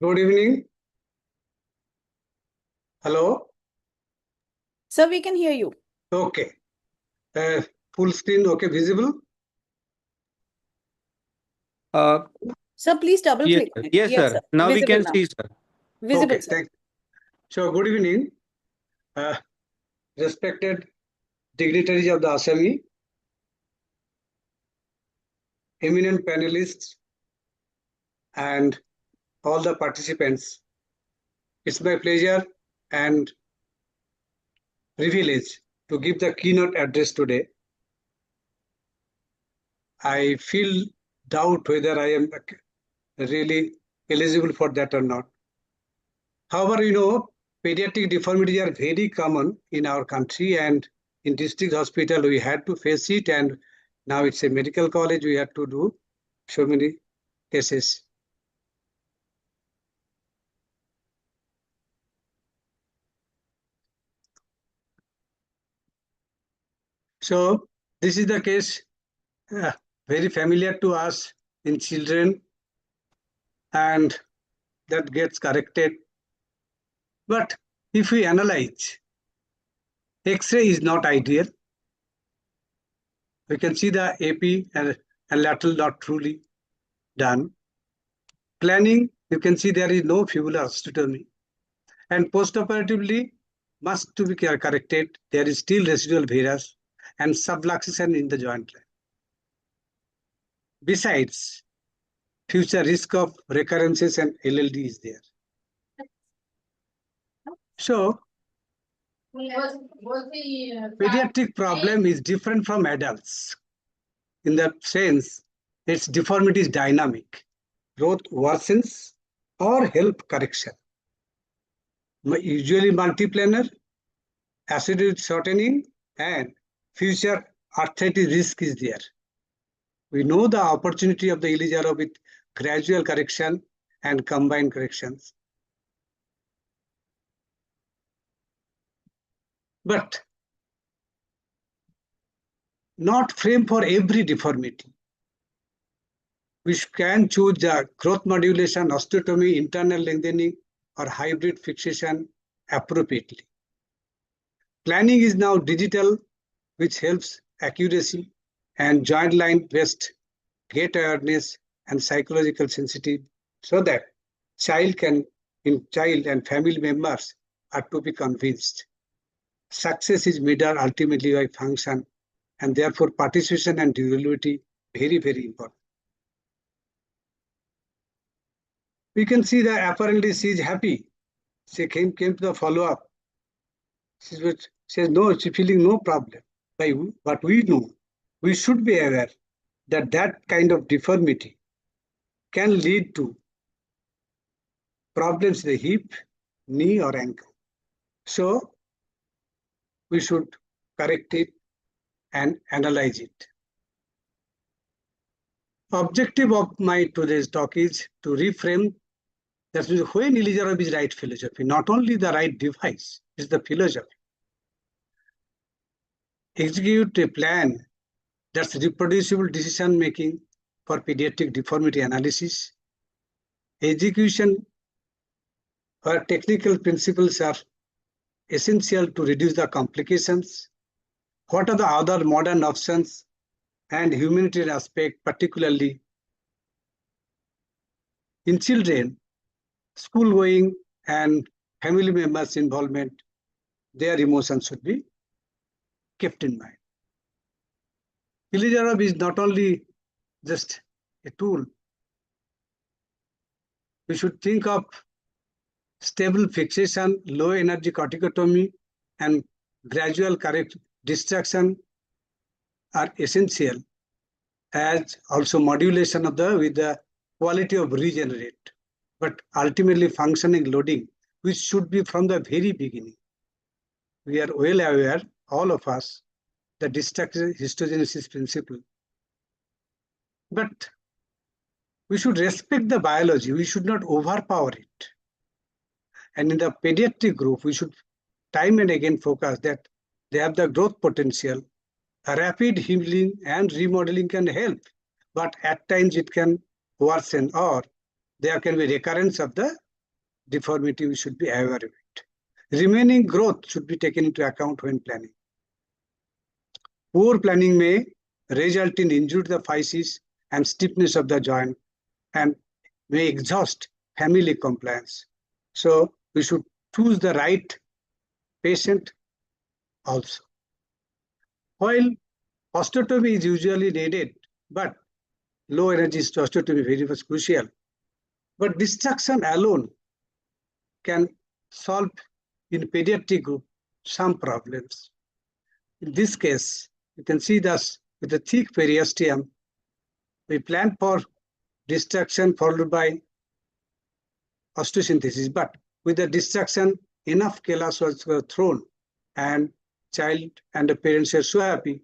Good evening. Hello. Sir, we can hear you. Okay. Full screen. Okay, visible. Sir, please double Yes, click. sir. Yes, sir. Now we Visible can now. see, sir. Visible, Okay. sir. Thanks. So, good evening, respected dignitaries of the ASAMI, eminent panelists, and all the participants. It's my pleasure and privilege to give the keynote address today. I feel doubt whether I am really eligible for that or not. However, pediatric deformities are very common in our country, and in district hospital we had to face it, and now it's a medical college, we have to do so many cases. So this is the case very familiar to us in children, and that gets corrected. But if we analyze, X-ray is not ideal. We can see the AP and lateral not truly done. Planning, you can see there is no fibular osteotomy. And postoperatively must to be corrected. There is still residual varus and subluxation in the joint line. Besides, future risk of recurrences and LLD is there. So, pediatric problem is different from adults. In that sense, its deformity is dynamic. Growth worsens or help correction. Usually multiplanar, acidoid shortening, and future arthritis risk is there. We know the opportunity of the Ilizarov with gradual correction and combined corrections. But not frame for every deformity. We can choose the growth modulation, osteotomy, internal lengthening, or hybrid fixation appropriately. Planning is now digital, which helps accuracy and joint line based gait awareness and psychological sensitivity, so that child and family members are to be convinced. Success is measured ultimately by function, and therefore participation and durability very, very important. We can see that apparently she is happy. She came to the follow-up. She says no, she's feeling no problem. But we know, we should be aware that that kind of deformity can lead to problems in the hip, knee, or ankle. So we should correct it and analyze it. Objective of my today's talk is to reframe that when Ilizarov is right philosophy, not only the right device, is the philosophy. Execute a plan that's reproducible decision making for pediatric deformity analysis. Execution where technical principles are essential to reduce the complications. What are the other modern options and humanitarian aspect, particularly in children, school going and family members' involvement, their emotions should be kept in mind. Ilizarov is not only just a tool. We should think of stable fixation, low energy corticotomy, and gradual correct distraction are essential, as also modulation with the quality of regenerate, but ultimately functioning loading, which should be from the very beginning. We are well aware, all of us, the destructive histogenesis principle. But we should respect the biology. We should not overpower it. And in the pediatric group, we should time and again focus that they have the growth potential. A rapid healing and remodeling can help, but at times it can worsen, or there can be recurrence of the deformity we should be aware of it. Remaining growth should be taken into account when planning. Poor planning may result in injury to the physis and stiffness of the joint and may exhaust family compliance. So we should choose the right patient also. While osteotomy is usually needed, but low energy osteotomy is very much crucial. But destruction alone can solve in pediatric group some problems. In this case, you can see thus with the thick periosteum, we plan for destruction followed by osteosynthesis, but with the destruction, enough callus was thrown and child and the parents are so happy,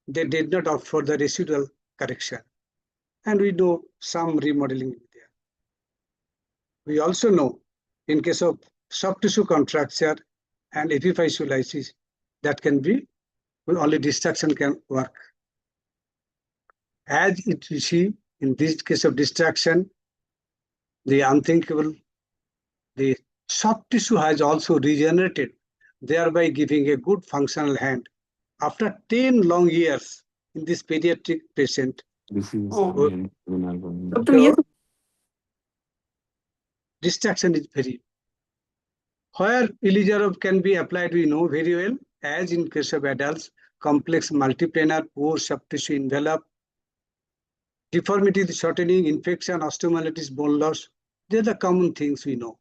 they did not opt for the residual correction. And we know some remodeling is there. We also know in case of soft tissue contracture and epiphysiolysis, that can be, only destruction can work. As it we see in this case of destruction, the unthinkable, the soft tissue has also regenerated, thereby giving a good functional hand. After 10 long years in this pediatric patient, destruction is very. Where Ilizarov can be applied, we know very well, as in case of adults, complex multiplanar, poor soft tissue envelope, deformity, shortening, infection, osteomyelitis, bone loss, they are the common things we know.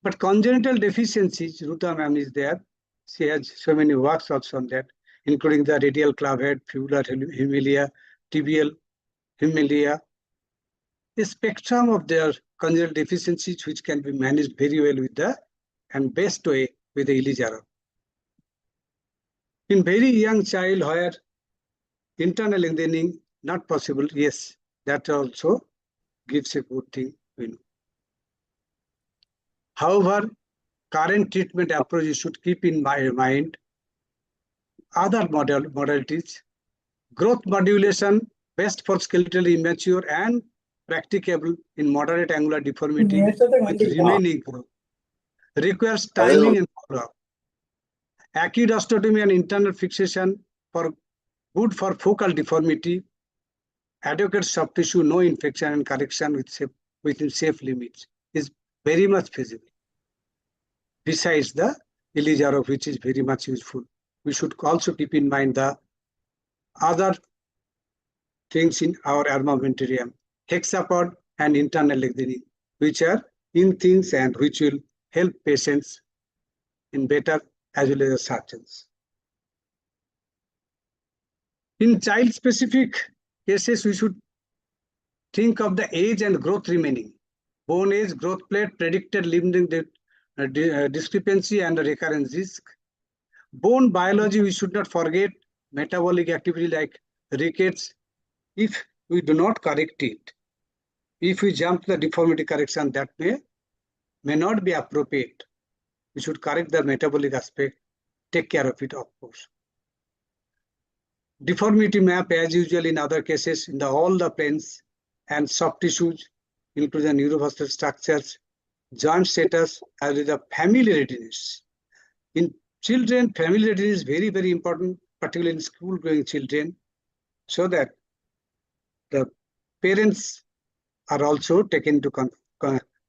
But congenital deficiencies, Ruta ma'am is there. She has so many works also on that, including the radial clavehead, fibular hemilia, tibial hemilia. A spectrum of their congenital deficiencies which can be managed very well with the and best way with the Ilizarov. In very young child where internal lengthening not possible, yes, that also gives a good thing we know. However, current treatment approach you should keep in mind other modalities, growth modulation, best for skeletally immature and practicable in moderate angular deformity with remaining growth. Requires timing and follow-up. Acute osteotomy and internal fixation for good for focal deformity, adequate soft tissue, no infection and correction within safe limits is very much feasible. Besides the Ilizarov, which is very much useful, we should also keep in mind the other things in our armamentarium, hexapod and internal lengthening, which are in things and which will help patients in better as well as surgeons. In child-specific cases, we should think of the age and growth remaining. Bone age, growth plate, predicted limb discrepancy and recurrence risk. Bone biology, we should not forget metabolic activity like rickets. If we do not correct it, if we jump the deformity correction, that may not be appropriate. We should correct the metabolic aspect, take care of it, of course. Deformity map, as usual in other cases, in all the planes and soft tissues, including the neurovascular structures, joint status, as well as the family readiness. In children, family readiness is very, very important, particularly in school-going children, so that the parents are also taken into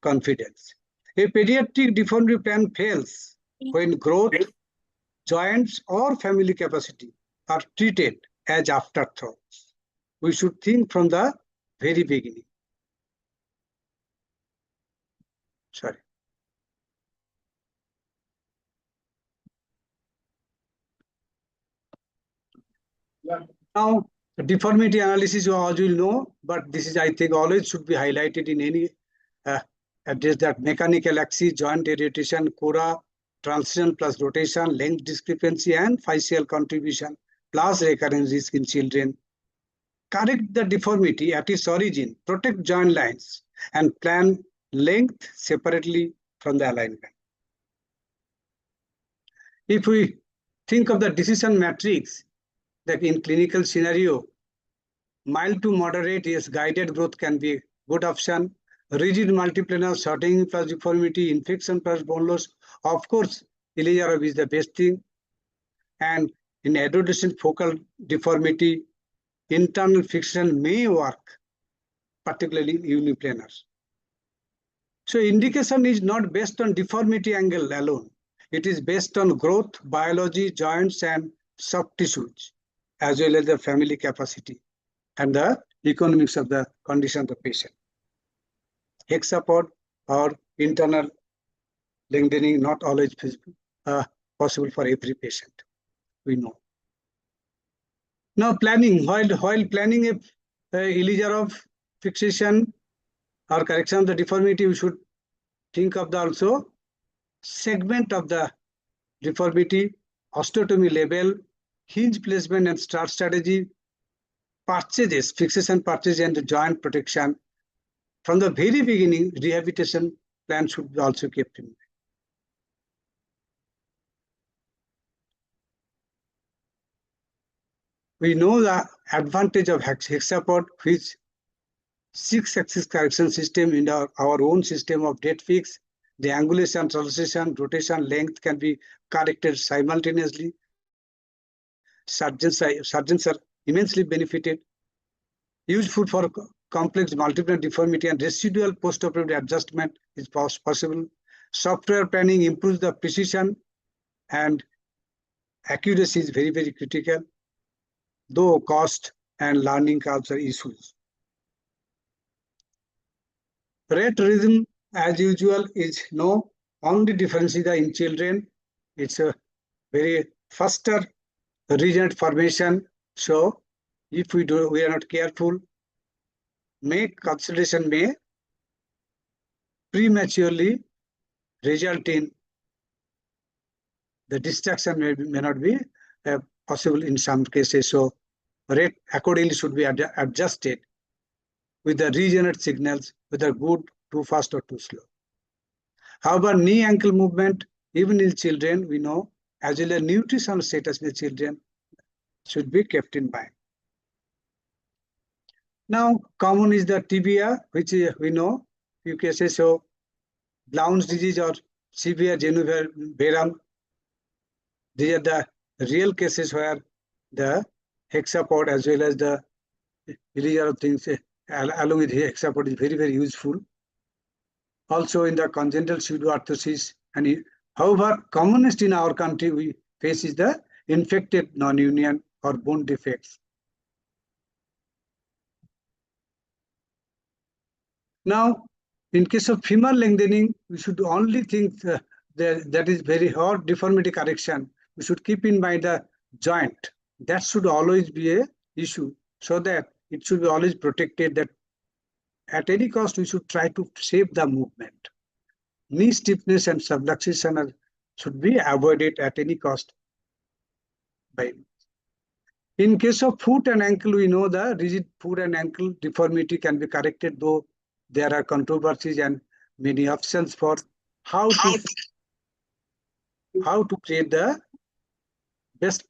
confidence. A pediatric deformity plan fails when growth, joints, or family capacity are treated as afterthoughts. We should think from the very beginning. Sorry. Now, deformity analysis you all will know, but this is, I think, always should be highlighted in any address that mechanical axis, joint rotation, cora, transition plus rotation, length discrepancy, and physical contribution plus recurrence risk in children. Correct the deformity at its origin, protect joint lines, and plan length separately from the alignment. If we think of the decision matrix, that in clinical scenario, mild to moderate, yes, guided growth can be a good option. rigid multiplanar, shortening plus deformity, infection plus bone loss. Of course, Ilizarov is the best thing. And in adolescent focal deformity, internal fixation may work, particularly uniplanar. So indication is not based on deformity angle alone. It is based on growth, biology, joints, and soft tissues, as well as the family capacity and the economics of the condition of the patient. Hexapod or internal lengthening not always possible for every patient, we know. Now planning, while planning a Ilizarov fixation or correction of the deformity, we should think of the also segment of the deformity, osteotomy level, hinge placement and start strategy, purchases, fixation purchase and joint protection. From the very beginning, rehabilitation plan should be also kept in mind. We know the advantage of hexapod, which 6-axis correction system in our own system of date fix. The angulation, translation, rotation, length can be corrected simultaneously. Surgeons are immensely benefited. Useful for complex multiple deformity and residual post-operative adjustment is possible. Software planning improves the precision and accuracy is very, very critical, though cost and learning curves are issues. Rate rhythm, as usual, is no only difference in children. It's a very faster regenerate formation. So if we are not careful, consolidation may prematurely result in the destruction may not be possible in some cases. So rate accordingly should be adjusted with the regenerate signals, whether good, too fast or too slow. However, knee ankle movement, even in children, we know, as well as nutritional status in the children should be kept in mind. Now, common is the tibia, which we know, few cases, so Blount's disease or severe Bera. These are the real cases where the hexapod as well as the Ilizarov things along with hexapod is very, very useful. Also in the congenital pseudoarthrosis, and however, commonest in our country we face is the infected non-union or bone defects. Now, in case of femur lengthening, we should only think that is very hard deformity correction. We should keep in mind the joint. That should always be an issue, so that it should be always protected, that at any cost we should try to save the movement. Knee stiffness and subluxation should be avoided at any cost. In case of foot and ankle, we know the rigid foot and ankle deformity can be corrected, though there are controversies and many options for how to create the best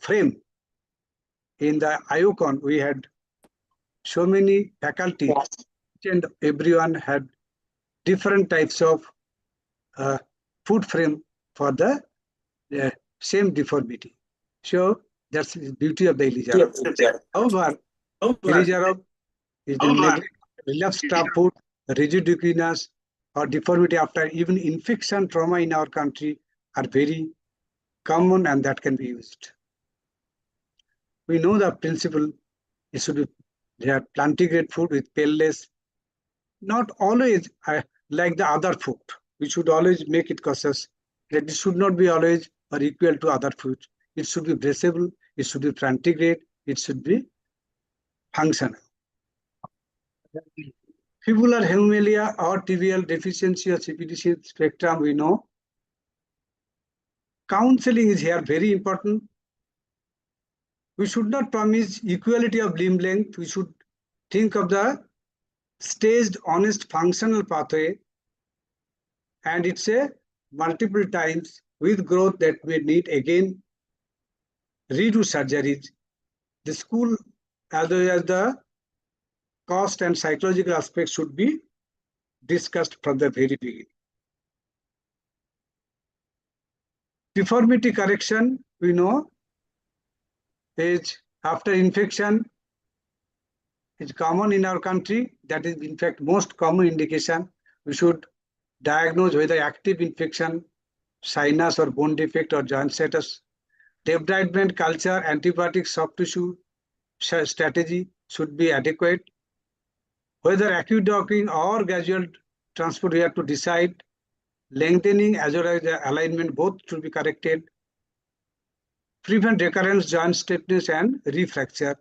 frame. In the IOCON, we had so many faculties, and everyone had different types of foot frame for the same deformity. So that's the beauty of the Ilizarov. However, Ilizarov is the relapse trap foot, rigid equinus, or deformity after even infection trauma in our country are very common, and that can be used. We know the principle. It should be there plantigrade foot with painless, not always like the other foot. We should always make it cautious that it should not be always or equal to other foot. It should be braceable, it should be plantigrade, it should be functional. Fibular hemimelia or tibial deficiency or CPDC spectrum, we know. Counseling is here very important. We should not promise equality of limb length. We should think of the staged, honest, functional pathway, and it's a multiple times with growth that may need again redo surgeries. The school as well as the cost and psychological aspects should be discussed from the very beginning. Deformity correction, we know, is after infection is common in our country. That is, in fact, most common indication. We should diagnose whether active infection, sinus or bone defect or joint status. Debridement culture, antibiotic soft tissue strategy should be adequate. Whether acute docking or gradual transport, we have to decide. Lengthening as well as the alignment, both should be corrected. Prevent recurrence, joint stiffness and refracture.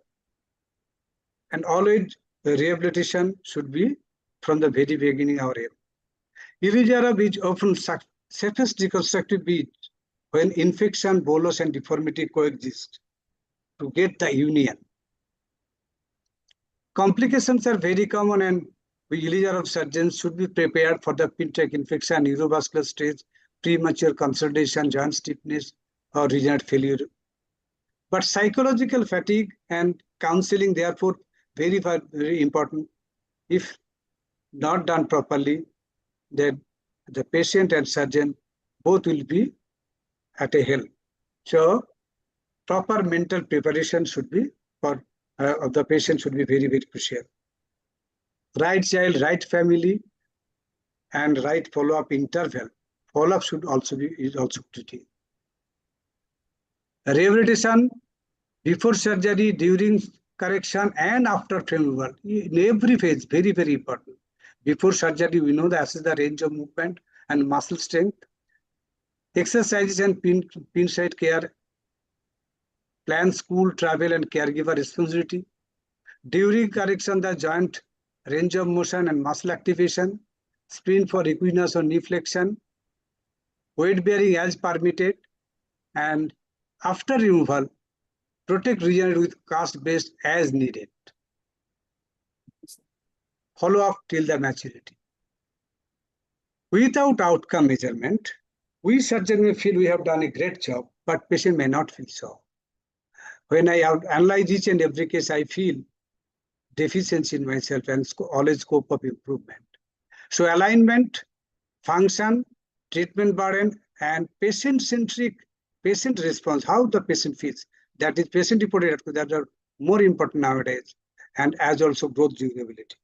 And always rehabilitation should be from the very beginning our aim. Ilizarov is often safest reconstructive beat when infection, bolus and deformity coexist to get the union. Complications are very common, and we Ilizarov surgeons should be prepared for the pin-track infection, neurovascular stage, premature consolidation, joint stiffness or regenerate failure. But psychological fatigue and counseling, therefore, very important. If not done properly, then the patient and surgeon both will be at a hell. So proper mental preparation should be for of the patient should be very, very crucial. Right child, right family, and right follow-up interval. Follow-up should also be critical. Rehabilitation before surgery, during correction, and after removal. In every phase, very, very important. Before surgery, we know that assess the range of movement and muscle strength. Exercises and pin site care. Plan school, travel, and caregiver responsibility. During correction, the joint range of motion and muscle activation. Sprint for equinus or knee flexion. Weight bearing as permitted. And after removal, protect region with cast base as needed. Follow up till the maturity. Without outcome measurement, we surgeons may feel we have done a great job, but patient may not feel so. When I analyze each and every case, I feel deficiency in myself and always scope of improvement. So alignment, function, treatment burden, and patient-centric patient response, how the patient feels. That is patient-reported outcomes that are more important nowadays, and as also growth durability.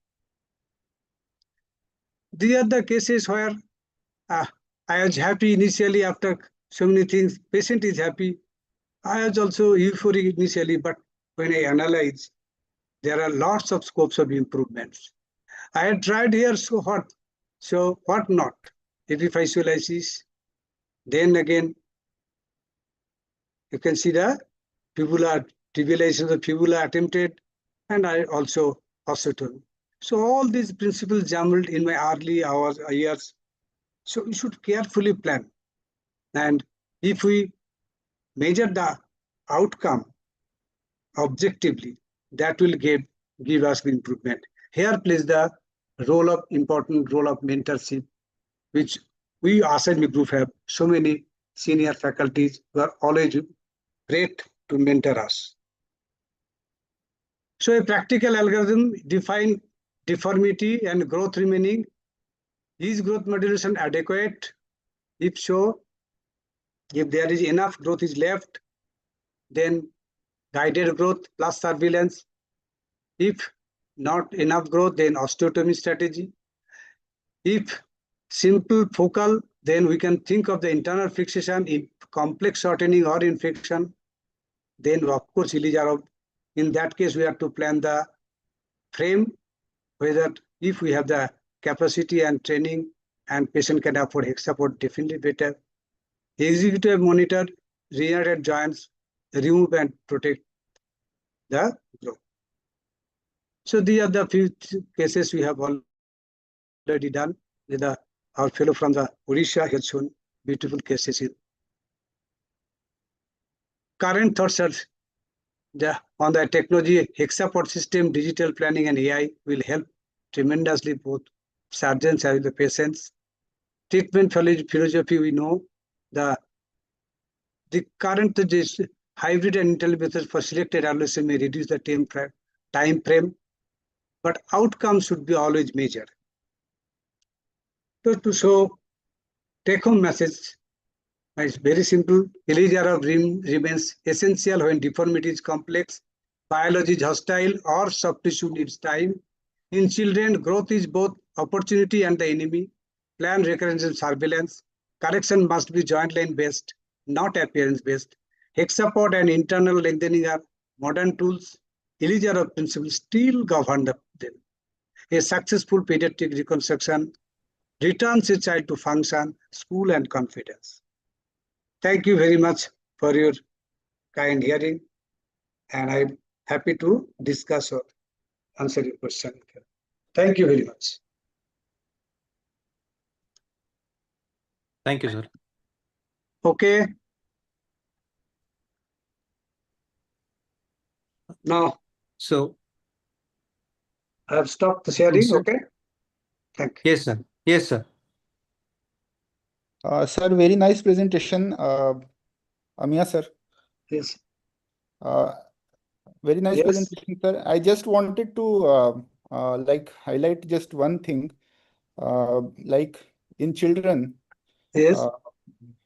These are the cases where I was happy initially after so many things. Patient is happy. I was also euphoric initially, but when I analyze, there are lots of scopes of improvements. I had tried here, so what? So what not? Epiphysiolysis. Then again, you can see the fibula, trivialization of the fibula attempted, and I also osteotomy. So all these principles jumbled in my early years. So we should carefully plan. And if we measure the outcome objectively, that will give us improvement. Here plays the important role of mentorship, which we ASAMI group have so many senior faculties who are always great to mentor us. So a practical algorithm define deformity and growth remaining. Is growth modulation adequate? If so, if there is enough growth is left, then guided growth plus surveillance. If not enough growth, then osteotomy strategy. If simple focal, then we can think of the internal fixation in complex shortening or infection. Then of course, Ilizarov. In that case, we have to plan the frame, whether if we have the capacity and training and patient can afford hex support, definitely better. Executive monitor, regenerated joints, remove and protect the growth. So these are the few cases we have already done with our fellow from the Odisha has shown beautiful cases. Current thoughts are on the technology, hexapod system, digital planning, and AI will help tremendously both surgeons and the patients. Treatment philosophy, we know the current hybrid and intelligent methods for selected adolescents may reduce the time frame. but outcomes should be always measured. So to show take-home message, it's very simple. Ilizarov remains essential when deformity is complex, biology is hostile, or soft tissue needs time. In children, growth is both opportunity and the enemy. Plan recurrence and surveillance. Correction must be joint line based, not appearance based. Hexapod and internal lengthening are modern tools. Ilizarov principles still govern them. A successful pediatric reconstruction returns a child to function, school, and confidence. Thank you very much for your kind hearing, and I'm happy to discuss or answer your question. Thank you very much. Thank you, sir. Okay. Now, So, I have stopped the sharing. So- Okay. Thank you. yes, sir. Yes, sir. Sir, very nice presentation. Amiya, sir. Yes. Very nice Yes. presentation, sir. I just wanted to like highlight just one thing. Like in children, Yes.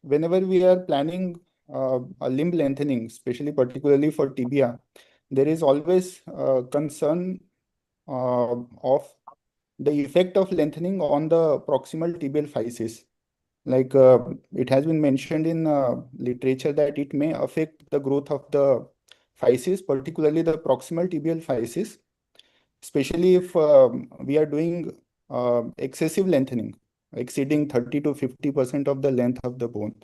whenever we are planning a limb lengthening, especially particularly for tibia, there is always concern of the effect of lengthening on the proximal tibial physis. Like it has been mentioned in literature that it may affect the growth of the physis, particularly the proximal tibial physis, especially if we are doing excessive lengthening, exceeding 30 to 50% of the length of the bone.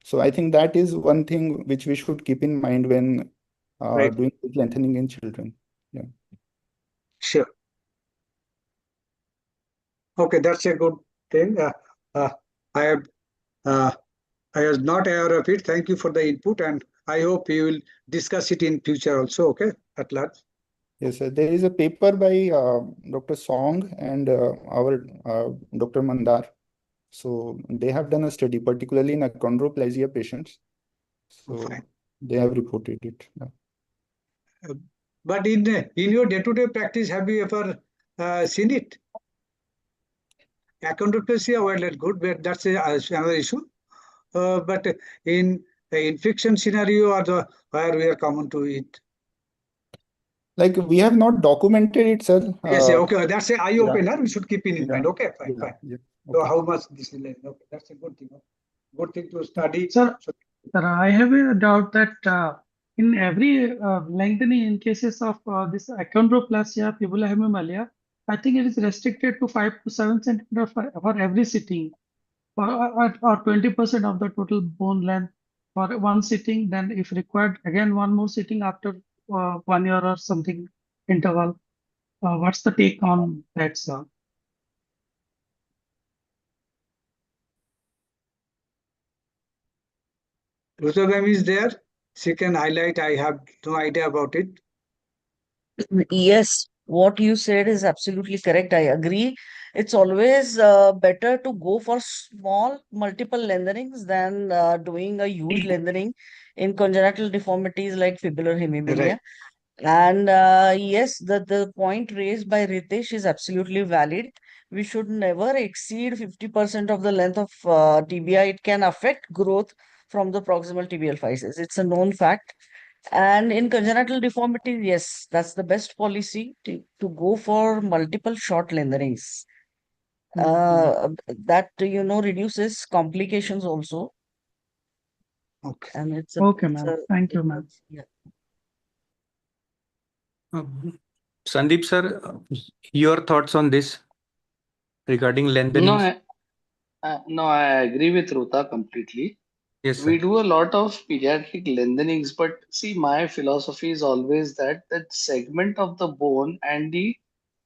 So I think that is one thing which we should keep in mind when Right. doing lengthening in children. Yeah. Sure. Okay, that's a good thing. I was not aware of it. Thank you for the input, and I hope you will discuss it in future also. Okay, at large. Yes, sir. There is a paper by Dr. Song and our Dr. Mandar. So they have done a study, particularly in achondroplasia patients. So Fine. they have reported it. Yeah. But in your day-to-day practice, have you ever seen it? Achondroplasia, well, that's good, but that's another issue. But in the infection scenario, or the where we are common to it. Like we have not documented it, sir. Yes, okay, that's an eye opener. Yeah. We should keep in mind. Okay, fine, Yeah. fine. Yeah. So Okay. how much this is like? Okay, that's a good thing. Good thing to study. Sir, So, Sir, I have a doubt that in every lengthening in cases of this achondroplasia, fibula hemimelia, I think it is restricted to 5 to 7 centimeter for every sitting, or 20% of the total bone length for one sitting. Then, if required, again one more sitting after 1 year or something interval. What's the take on that, sir? Ruta is there. She can highlight. I have no idea about it. Yes, what you said is absolutely correct. I agree. It's always better to go for small multiple lengthenings than doing a huge lengthening in congenital deformities like fibular hemimelia. Right. And yes, the point raised by Ritesh is absolutely valid. We should never exceed 50% of the length of tibia. It can affect growth from the proximal tibial physis. It's a known fact. And in congenital deformities, yes, that's the best policy to go for multiple short lengthenings. That, reduces complications also. Okay. And it's Okay, ma'am. Thank you, ma'am. Yeah. Sandeep, sir, your thoughts on this regarding lengthening? No, I agree with Ruta completely. Yes, sir. We do a lot of pediatric lengthenings, but see, my philosophy is always that segment of the bone and the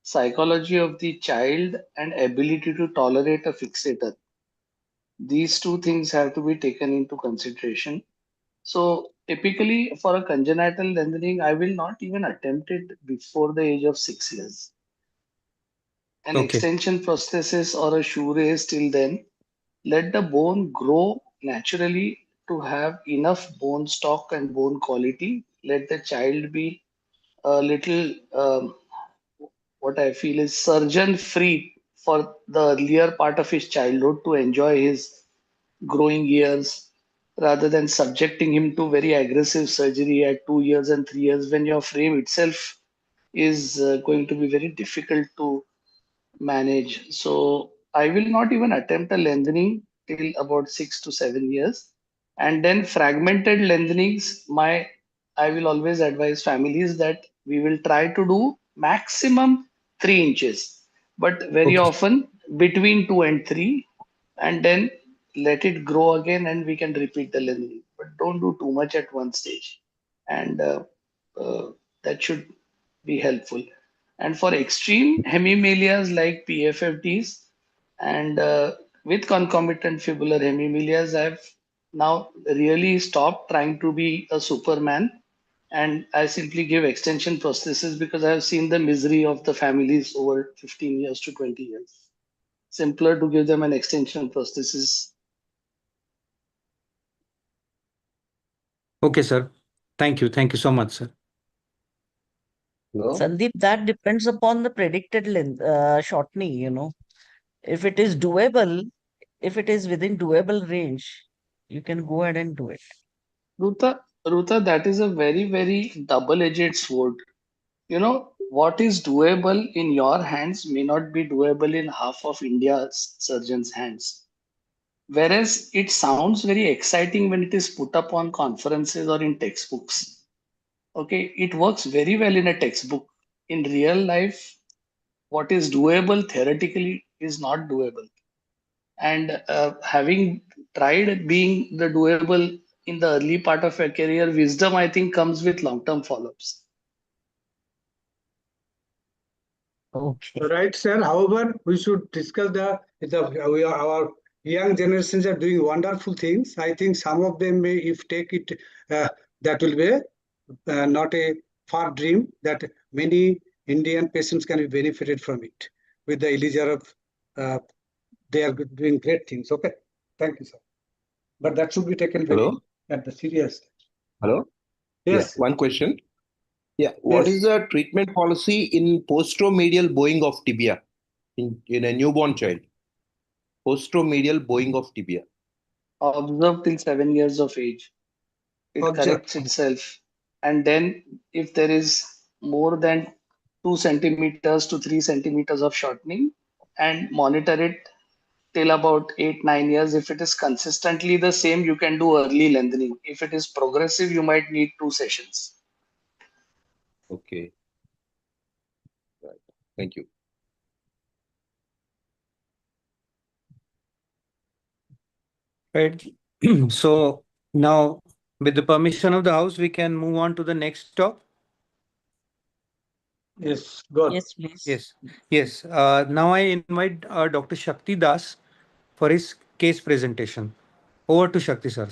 psychology of the child and ability to tolerate a fixator. These two things have to be taken into consideration. So typically for a congenital lengthening, I will not even attempt it before the age of 6 years. An Okay. extension prosthesis or a shoe raise till then, let the bone grow naturally to have enough bone stock and bone quality. Let the child be a little what I feel is surgeon free for the earlier part of his childhood to enjoy his growing years rather than subjecting him to very aggressive surgery at 2 years and 3 years when your frame itself is going to be very difficult to manage. So I will not even attempt a lengthening till about 6 to 7 years. And then fragmented lengthenings, I will always advise families that we will try to do maximum 3 inches, but very Okay. often between 2 and 3, and then let it grow again and we can repeat the lengthening. But don't do too much at one stage. And that should be helpful. And for extreme hemimalias like PFFDs and with concomitant fibular hemimalias, I've now really stopped trying to be a Superman, and I simply give extension prosthesis because I've seen the misery of the families over 15 years to 20 years. Simpler to give them an extension prosthesis. Okay, sir. Thank you. Thank you so much, sir. Hello? Sandeep, that depends upon the predicted length, shortening, If it is doable, if it is within doable range, you can go ahead and do it. Ruta, that is a very, very double-edged sword. What is doable in your hands may not be doable in half of India's surgeons' hands. Whereas it sounds very exciting when it is put up on conferences or in textbooks. Okay, it works very well in a textbook. In real life, what is doable theoretically is not doable. And having tried being the doable in the early part of your career, wisdom, I think, comes with long-term follow-ups. Okay. Right, sir. However, we should discuss our young generations are doing wonderful things. I think some of them may, if take it, that will be not a far dream that many Indian patients can be benefited from it. With the Ilizarov, they are doing great things. Okay, thank you, sir. But that should be taken very Hello? at the serious. Hello? Yes. Yeah, one question. Yeah, what Yes. is the treatment policy in posteromedial bowing of tibia in a newborn child? Posteromedial bowing of tibia. Observe till 7 years of age. It Observe. corrects itself. And then if there is more than 2 centimeters to 3 centimeters of shortening, and monitor it till about 8, 9 years. If it is consistently the same, you can do early lengthening. If it is progressive, you might need 2 sessions. Okay. Right. Thank you. Right. So now, with the permission of the House, we can move on to the next talk. Yes. Good. Yes, please. Yes. Yes. Now I invite Dr. Shakti Das for his case presentation. Over to Shakti, sir.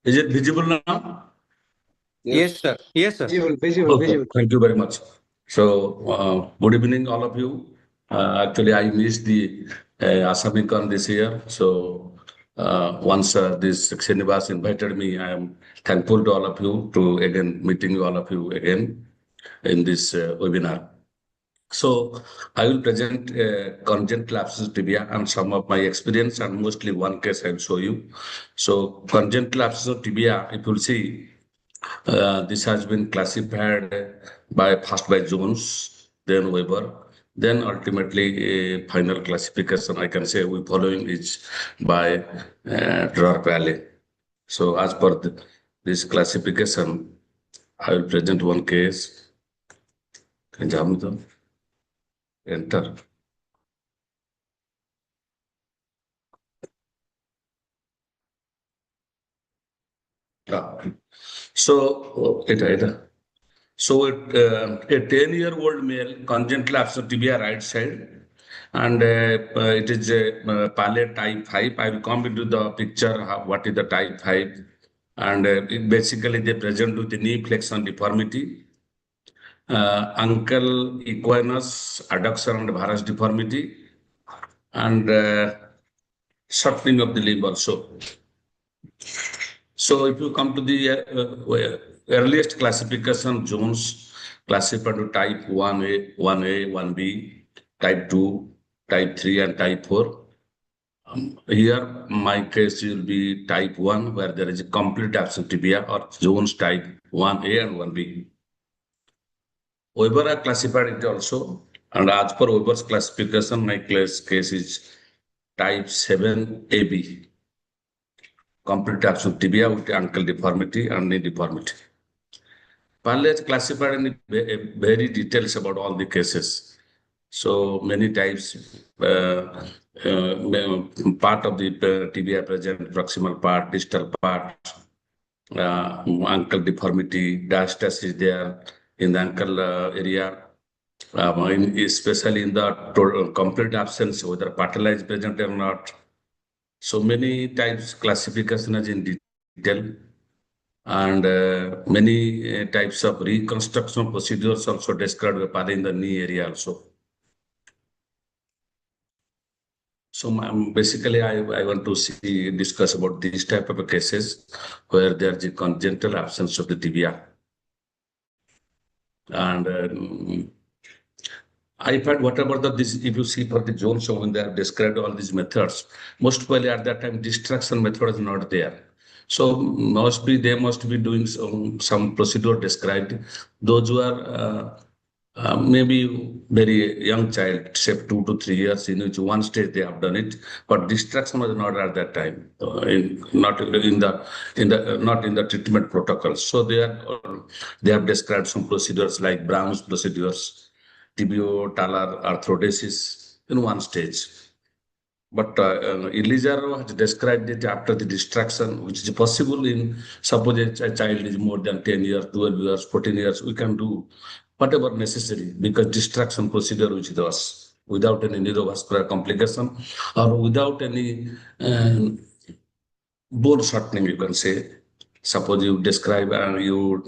Is it visible now? Yes, sir. Yes, sir. Visible. Okay, thank you very much. So, good evening, all of you. Actually, I missed the ASAMI Con this year. So, once this Srinivas invited me, I am thankful to all of you to again meeting all of you again in this webinar. So, I will present congenital abscess tibia and some of my experience, and mostly one case I will show you. So, congenital abscess tibia, if you will see, this has been classified first by Jones, then Weber, then ultimately a final classification I can say we following is by Valley. So as per this classification, I will present one case. Enter. So, So a 10-year-old male, congenital abscess tibia right side, And it is a palette type 5. I will come into the picture, what is the type 5. And basically they present with the knee flexion deformity, ankle equinus, adduction and varus deformity, and shortening of the limb also. So if you come to the earliest classification zones, classified to type 1A, 1A, 1B, type 2, type 3, and type 4. Here, my case will be type 1, where there is a complete absence tibia, or zones type 1A and 1B. Weber classified it also, and as per Weber's classification, my case is type 7AB, complete absence tibia with ankle deformity and knee deformity. Parley has classified in very details about all the cases. So many types, part of the tibia present, proximal part, distal part, ankle deformity, diastasis is there in the ankle area, especially in the complete absence, whether patella is present or not. So many types classification is in detail, and many types of reconstruction procedures also described in the knee area also. So basically, I want to discuss about these type of cases where there is a congenital absence of the tibia. And I find whatever this, if you see for the zone show, when they have described all these methods, most probably at that time, distraction method is not there. So they must be doing some procedure described. Those who are maybe very young child, say 2 to 3 years, in which one stage they have done it, but distraction was not at that time, not in the treatment protocols. So they have described some procedures like Brown's procedures, tibio-talar arthrodesis in one stage. But Ilizarov has described it after the distraction, which is possible in, suppose a child is more than 10 years, 12 years, 14 years, we can do whatever necessary, because distraction procedure which does without any neurovascular complication or without any bone shortening, you can say. Suppose you describe and you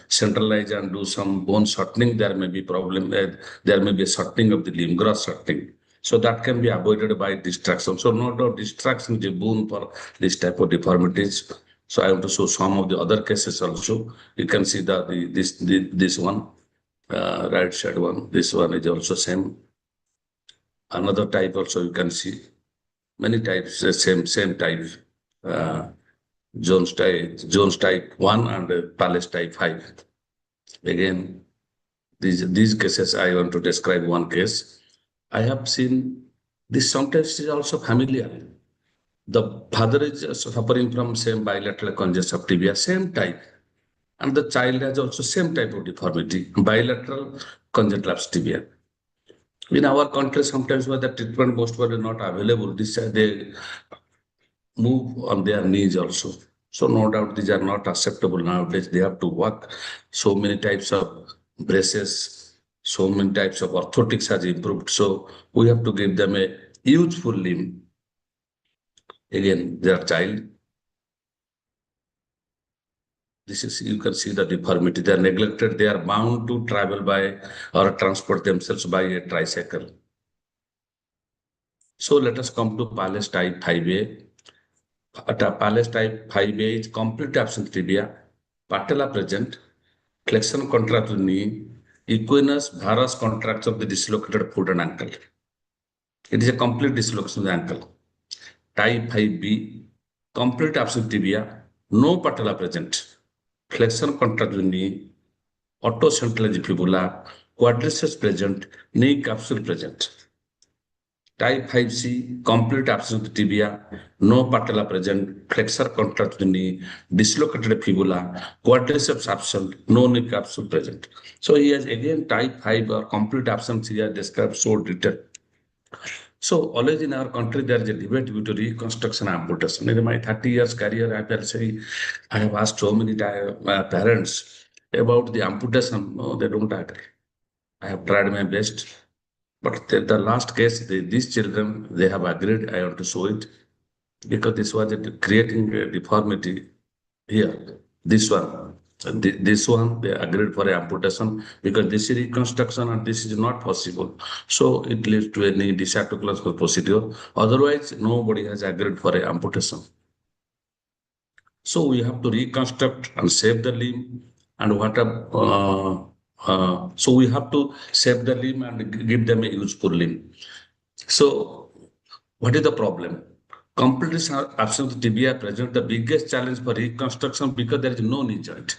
centralize and do some bone shortening, there may be problem, there may be a shortening of the limb, gross shortening. So that can be avoided by distraction. So no doubt distraction is a boon for this type of deformities. So I want to show some of the other cases also. You can see this one, right side one. This one is also same. Another type also you can see. Many types, same type. Jones type 1 and Palace type 5. Again, these cases I want to describe one case. I have seen this sometimes is also familiar. The father is suffering from same bilateral congestion of tibia, same type. And the child has also same type of deformity, bilateral congenital tibia. In our country, sometimes where the treatment most probably not available, they move on their knees also. So no doubt these are not acceptable nowadays. They have to work. So many types of braces, so many types of orthotics has improved. So we have to give them a useful limb. Again, their child. This is, you can see the deformity. They are neglected. They are bound to travel by or transport themselves by a tricycle. So let us come to Palace type 5A. Palace type 5A is complete absent tibia, patella present, flexion contract of the knee, equinus, varus contracts of the dislocated foot and ankle. It is a complete dislocation of the ankle. Type 5B, complete absent tibia, no patella present, flexion contract of the knee, autocentralized fibula, quadriceps present, knee capsule present. Type 5C, complete absence of tibia, no patella present, flexor contract of the knee, dislocated fibula, quadriceps absent, no knee capsule present. So he has again type 5 or complete absence here described so detailed. So always in our country, there is a debate between reconstruction and amputation. In my 30 years career, I have asked so many parents about the amputation. No, they don't agree. I have tried my best. But the last case, these children, they have agreed, I want to show it, because this was creating a deformity here. This one, this one, they agreed for amputation because this is reconstruction and this is not possible. So it leads to any disarticulation procedure. Otherwise, nobody has agreed for amputation. So we have to reconstruct and save the limb, and so we have to save the limb and give them a useful limb. So what is the problem? Complete absence of tibia presents the biggest challenge for reconstruction because there is no knee joint.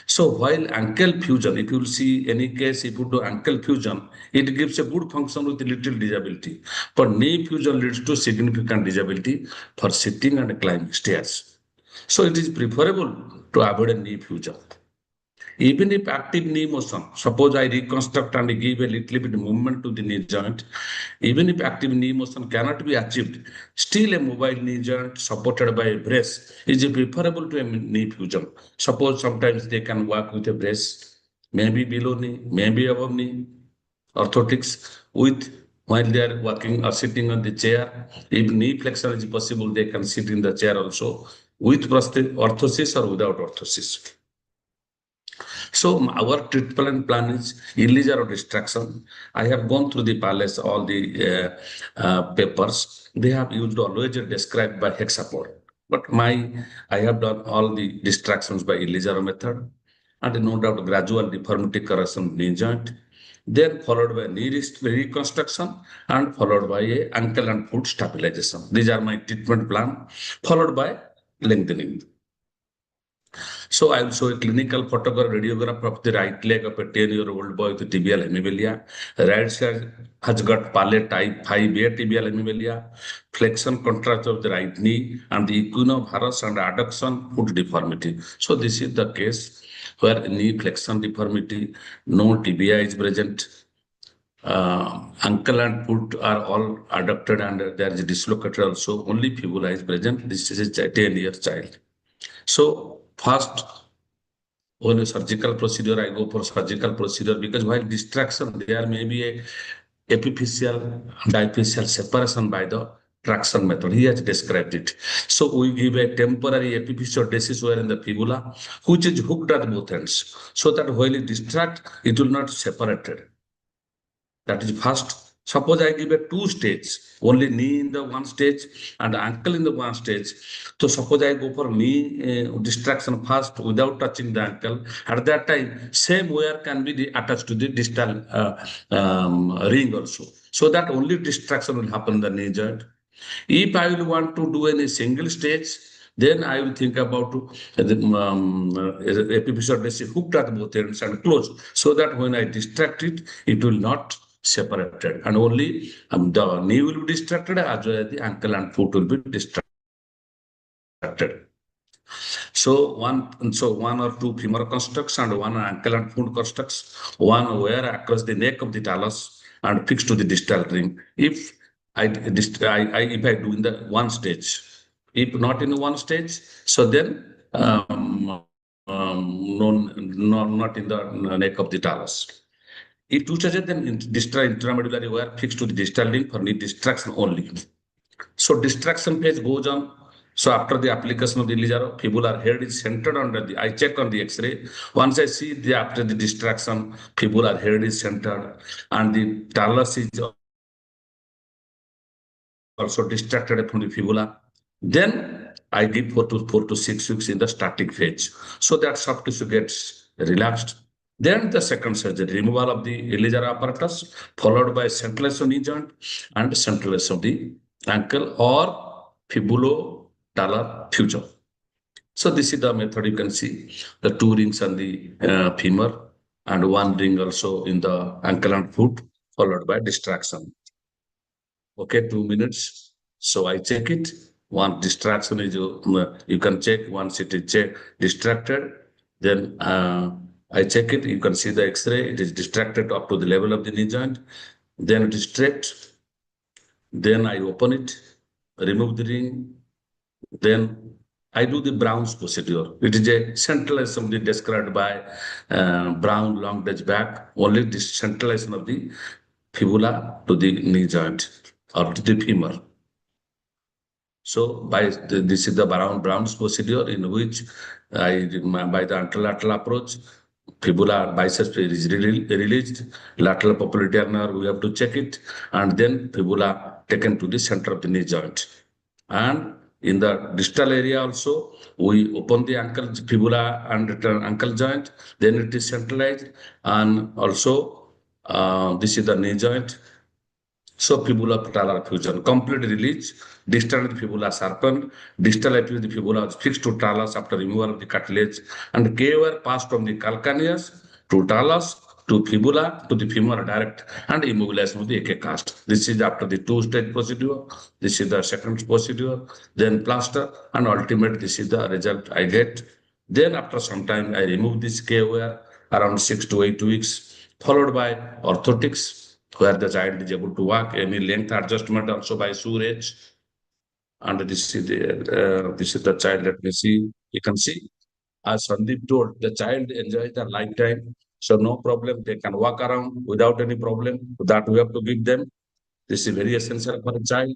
So while ankle fusion, if you will see any case, if you do ankle fusion, it gives a good function with little disability. But knee fusion leads to significant disability for sitting and climbing stairs. So it is preferable to avoid a knee fusion. Even if active knee motion, suppose I reconstruct and give a little bit movement to the knee joint, even if active knee motion cannot be achieved, still a mobile knee joint supported by a brace is preferable to a knee fusion. Suppose sometimes they can walk with a brace, maybe below knee, maybe above knee, orthotics with while they are walking or sitting on the chair. If knee flexion is possible, they can sit in the chair also with orthosis or without orthosis. So our treatment plan is Ilizarov distraction. I have gone through the palace, all the papers. They have used always described by hexapod. But I have done all the distractions by Ilizarov method, and no doubt gradual deformity correction knee joint, then followed by knee reconstruction, and followed by a ankle and foot stabilization. These are my treatment plan, followed by lengthening. So I will show a clinical photograph, radiograph of the right leg of a 10-year-old boy with tibial hemimelia. Right side has got palate type 5A tibial hemimelia, flexion contrast of the right knee, and the equinovarus and adduction foot deformity. So this is the case where knee flexion deformity, no tibia is present. Ankle and foot are all adducted and there is dislocated also. Only fibula is present. This is a 10-year child. So first, when a surgical procedure, I go for surgical procedure because while distraction, there may be a epiphyseal, diaphyseal separation by the traction method. He has described it. So we give a temporary epiphyseal disease where in the fibula, which is hooked at both ends, so that while it distract, it will not separate it. That is first. Suppose I give a 2-stage, only knee in the one stage and ankle in the one stage. So suppose I go for knee distraction first without touching the ankle. At that time, same wire can be attached to the distal ring also. So that only distraction will happen in the knee joint. If I will want to do any single stage, then I will think about the epiphyseal disc hooked at both ends and closed, so that when I distract it, it will not separated, and only the knee will be distracted as well as the ankle and foot will be distracted. So one or two femur constructs and one ankle and foot constructs, one wire across the neck of the talus and fixed to the distal ring. If I do in the one stage, if not in one stage, so then not in the neck of the talus. If two stages, then distal intramedullary wire fixed to the distal ring for knee distraction only. So distraction phase goes on. So after the application of the Ilizarov, fibular head is centered under the, I check on the X-ray. Once I see after the distraction, fibular head is centered and the talus is also distracted from the fibula. Then I give 4 to 6 weeks in the static phase. So that soft tissue gets relaxed. Then the second surgery, removal of the Ilizarov apparatus, followed by centralization knee joint and centralization of the ankle or fibulo-talar fusion. So this is the method. You can see the 2 rings on the femur and 1 ring also in the ankle and foot, followed by distraction. Okay, 2 minutes. So I check it. One distraction is you can check once it is distracted. Then I check it. You can see the X-ray. It is distracted up to the level of the knee joint. Then it is straight. Then I open it, remove the ring. Then I do the Brown's procedure. It is a centralization described by Brown long days back. Only this centralization of the fibula to the knee joint or to the femur. So this is the Brown's procedure in which by the anterolateral approach, fibula biceps is released, lateral popliteal nerve, we have to check it, and then fibula taken to the center of the knee joint. And in the distal area also, we open the ankle fibula and ankle joint, then it is centralized, and also this is the knee joint. So fibula patellar fusion, complete release, distal fibula sharpened, distal of the fibula was fixed to talus after removal of the cartilage, and K-wire passed from the calcaneus to talus to fibula to the femur direct and immobilization of the AK cast. This is after the two-stage procedure. This is the second procedure, then plaster, and ultimately this is the result I get. Then after some time, I remove this K-wire around 6 to 8 weeks, followed by orthotics, where the child is able to walk, any length adjustment also by shoe edge. And this is the child. Let me see. You can see, as Sandeep told, the child enjoys their lifetime. So no problem. They can walk around without any problem. That we have to give them. This is very essential for a child.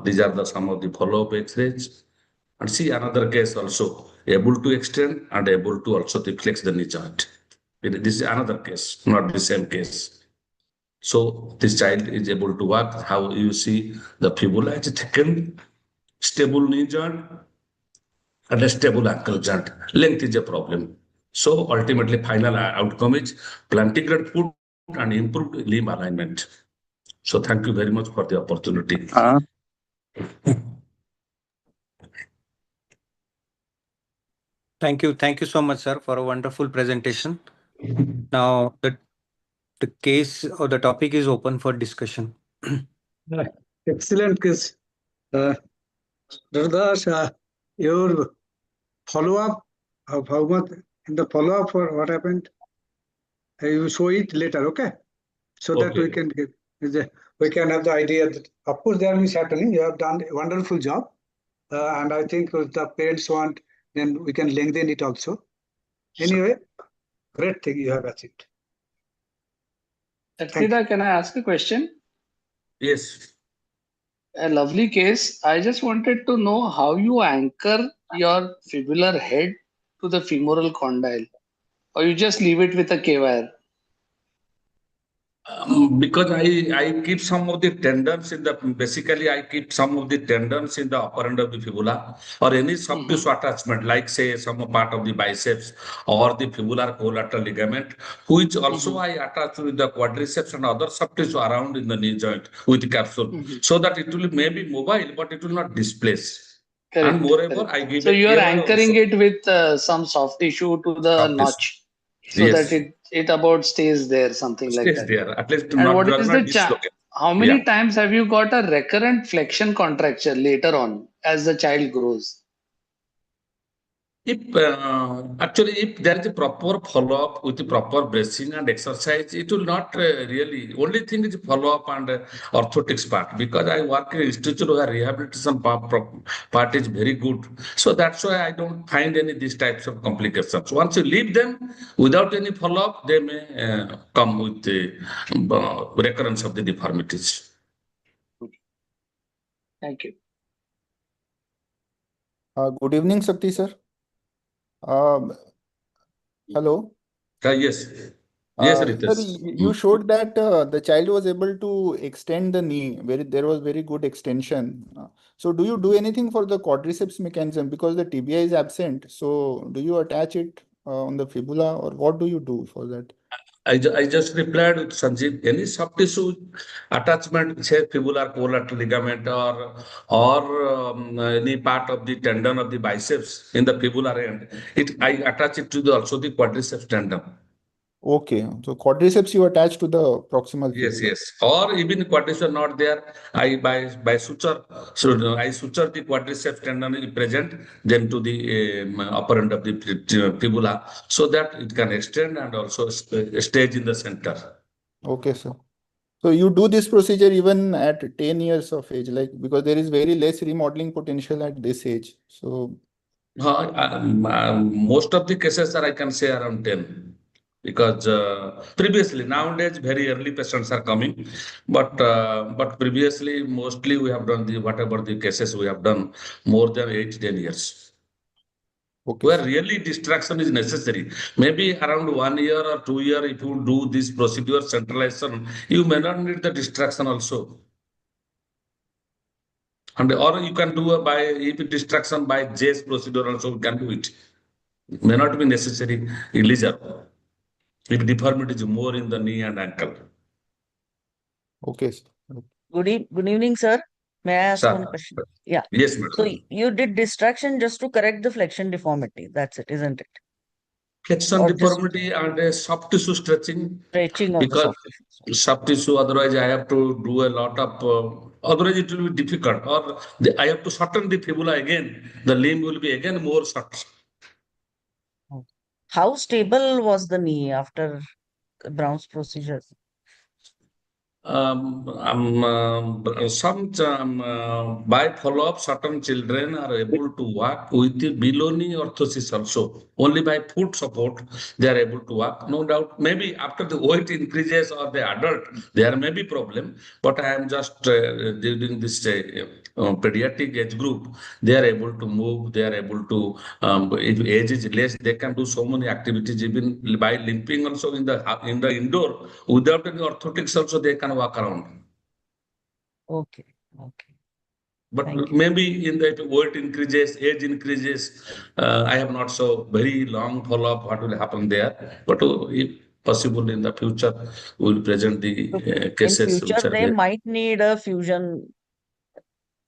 These are some of the follow-up X-rays. And see another case also, able to extend and able to also flex the knee joint. This is another case, not the same case. So this child is able to walk. How you see the fibula is thickened, stable knee joint, and a stable ankle joint. Length is a problem. So ultimately, final outcome is plantigrade foot and improved limb alignment. So thank you very much for the opportunity. Thank you so much, sir, for a wonderful presentation. Now the case or the topic is open for discussion. Excellent case. Ruta, your follow-up of how much in the follow-up for what happened, you show it later, okay? So that we can have the idea that, of course, there will be certainly, you have done a wonderful job. And I think if the parents want, then we can lengthen it also. Anyway, great thing you have achieved. Frida, can I ask a question? Yes. A lovely case. I just wanted to know how you anchor your fibular head to the femoral condyle, or you just leave it with a K-wire? Because I keep some of the tendons in the, basically I keep some of the tendons in the upper end of the fibula or any soft tissue attachment, like say some part of the biceps or the fibular collateral ligament, which also I attach with the quadriceps and other soft tissue around in the knee joint with the capsule, so that it will may be mobile, but it will not displace. Correct, and moreover, correct. I give So a you are K-wire anchoring also. it with some soft tissue to the Soft tissue. notch, so Yes. that it about stays there, something like Stays that. there, at least And not, what you are is not the dislocated. how many Yeah. times have you got a recurrent flexion contracture later on as the child grows? If actually, if there is a proper follow-up with the proper bracing and exercise, it will not really. Only thing is follow-up and orthotics part, because I work in institute where rehabilitation part is very good. So that's why I don't find any these types of complications. Once you leave them without any follow-up, they may come with the recurrence of the deformities. Thank you. Good evening, Sakti sir. Hello. Yes. Yes, Sir, Ritesh. you showed that the child was able to extend the knee, there was very good extension. So do you do anything for the quadriceps mechanism, because the tibia is absent? So do you attach it on the fibula, or what do you do for that? I just replied with Sanjeev, any soft tissue attachment, say fibular collateral ligament or any part of the tendon of the biceps in the fibular end, I attach it to also the quadriceps tendon. Okay, so quadriceps you attach to the proximal Yes, fibula. yes. Or even quadriceps not there, I by suture, so I suture the quadriceps tendon is present, then to the upper end of the fibula, so that it can extend and also stage in the center. Okay, sir. So you do this procedure even at 10 years of age, like, because there is very less remodeling potential at this age. So most of the cases are, I can say, around 10. because previously nowadays very early patients are coming, but previously mostly we have done the whatever the cases we have done more than 8-10 years. Okay, Where sir. really distraction is necessary. Maybe around 1 year or 2 year, if you do this procedure centralization, you may not need the distraction also. And or you can do by if distraction by J's procedure also you can do it. It may not be necessary Ilizarov if deformity is more in the knee and ankle. Okay, sir. Good evening, sir. May I ask one Sir, question? Yeah. yes, So madam. you did distraction just to correct the flexion deformity. That's it, isn't it? Flexion Or just deformity and a soft tissue stretching stretching of the because soft tissue. soft tissue, otherwise I have to do a lot of, otherwise it will be difficult. Or I have to shorten the fibula again. The limb will be again more short. How stable was the knee after Brown's procedure? By follow-up, certain children are able to walk with the below knee orthosis also. Only by foot support, they are able to walk. No doubt, maybe after the weight increases or the adult, there may be problem. But I am just during this pediatric age group, they are able to move, they are able to, if age is less, they can do so many activities, even by limping also in the indoor, without any orthotics also they can walk around. Okay. Okay. But Thank you. maybe in the weight increases, age increases, I have not so very long follow-up what will happen there. But if possible in the future, we will present the So in cases which future, are they there. might need a fusion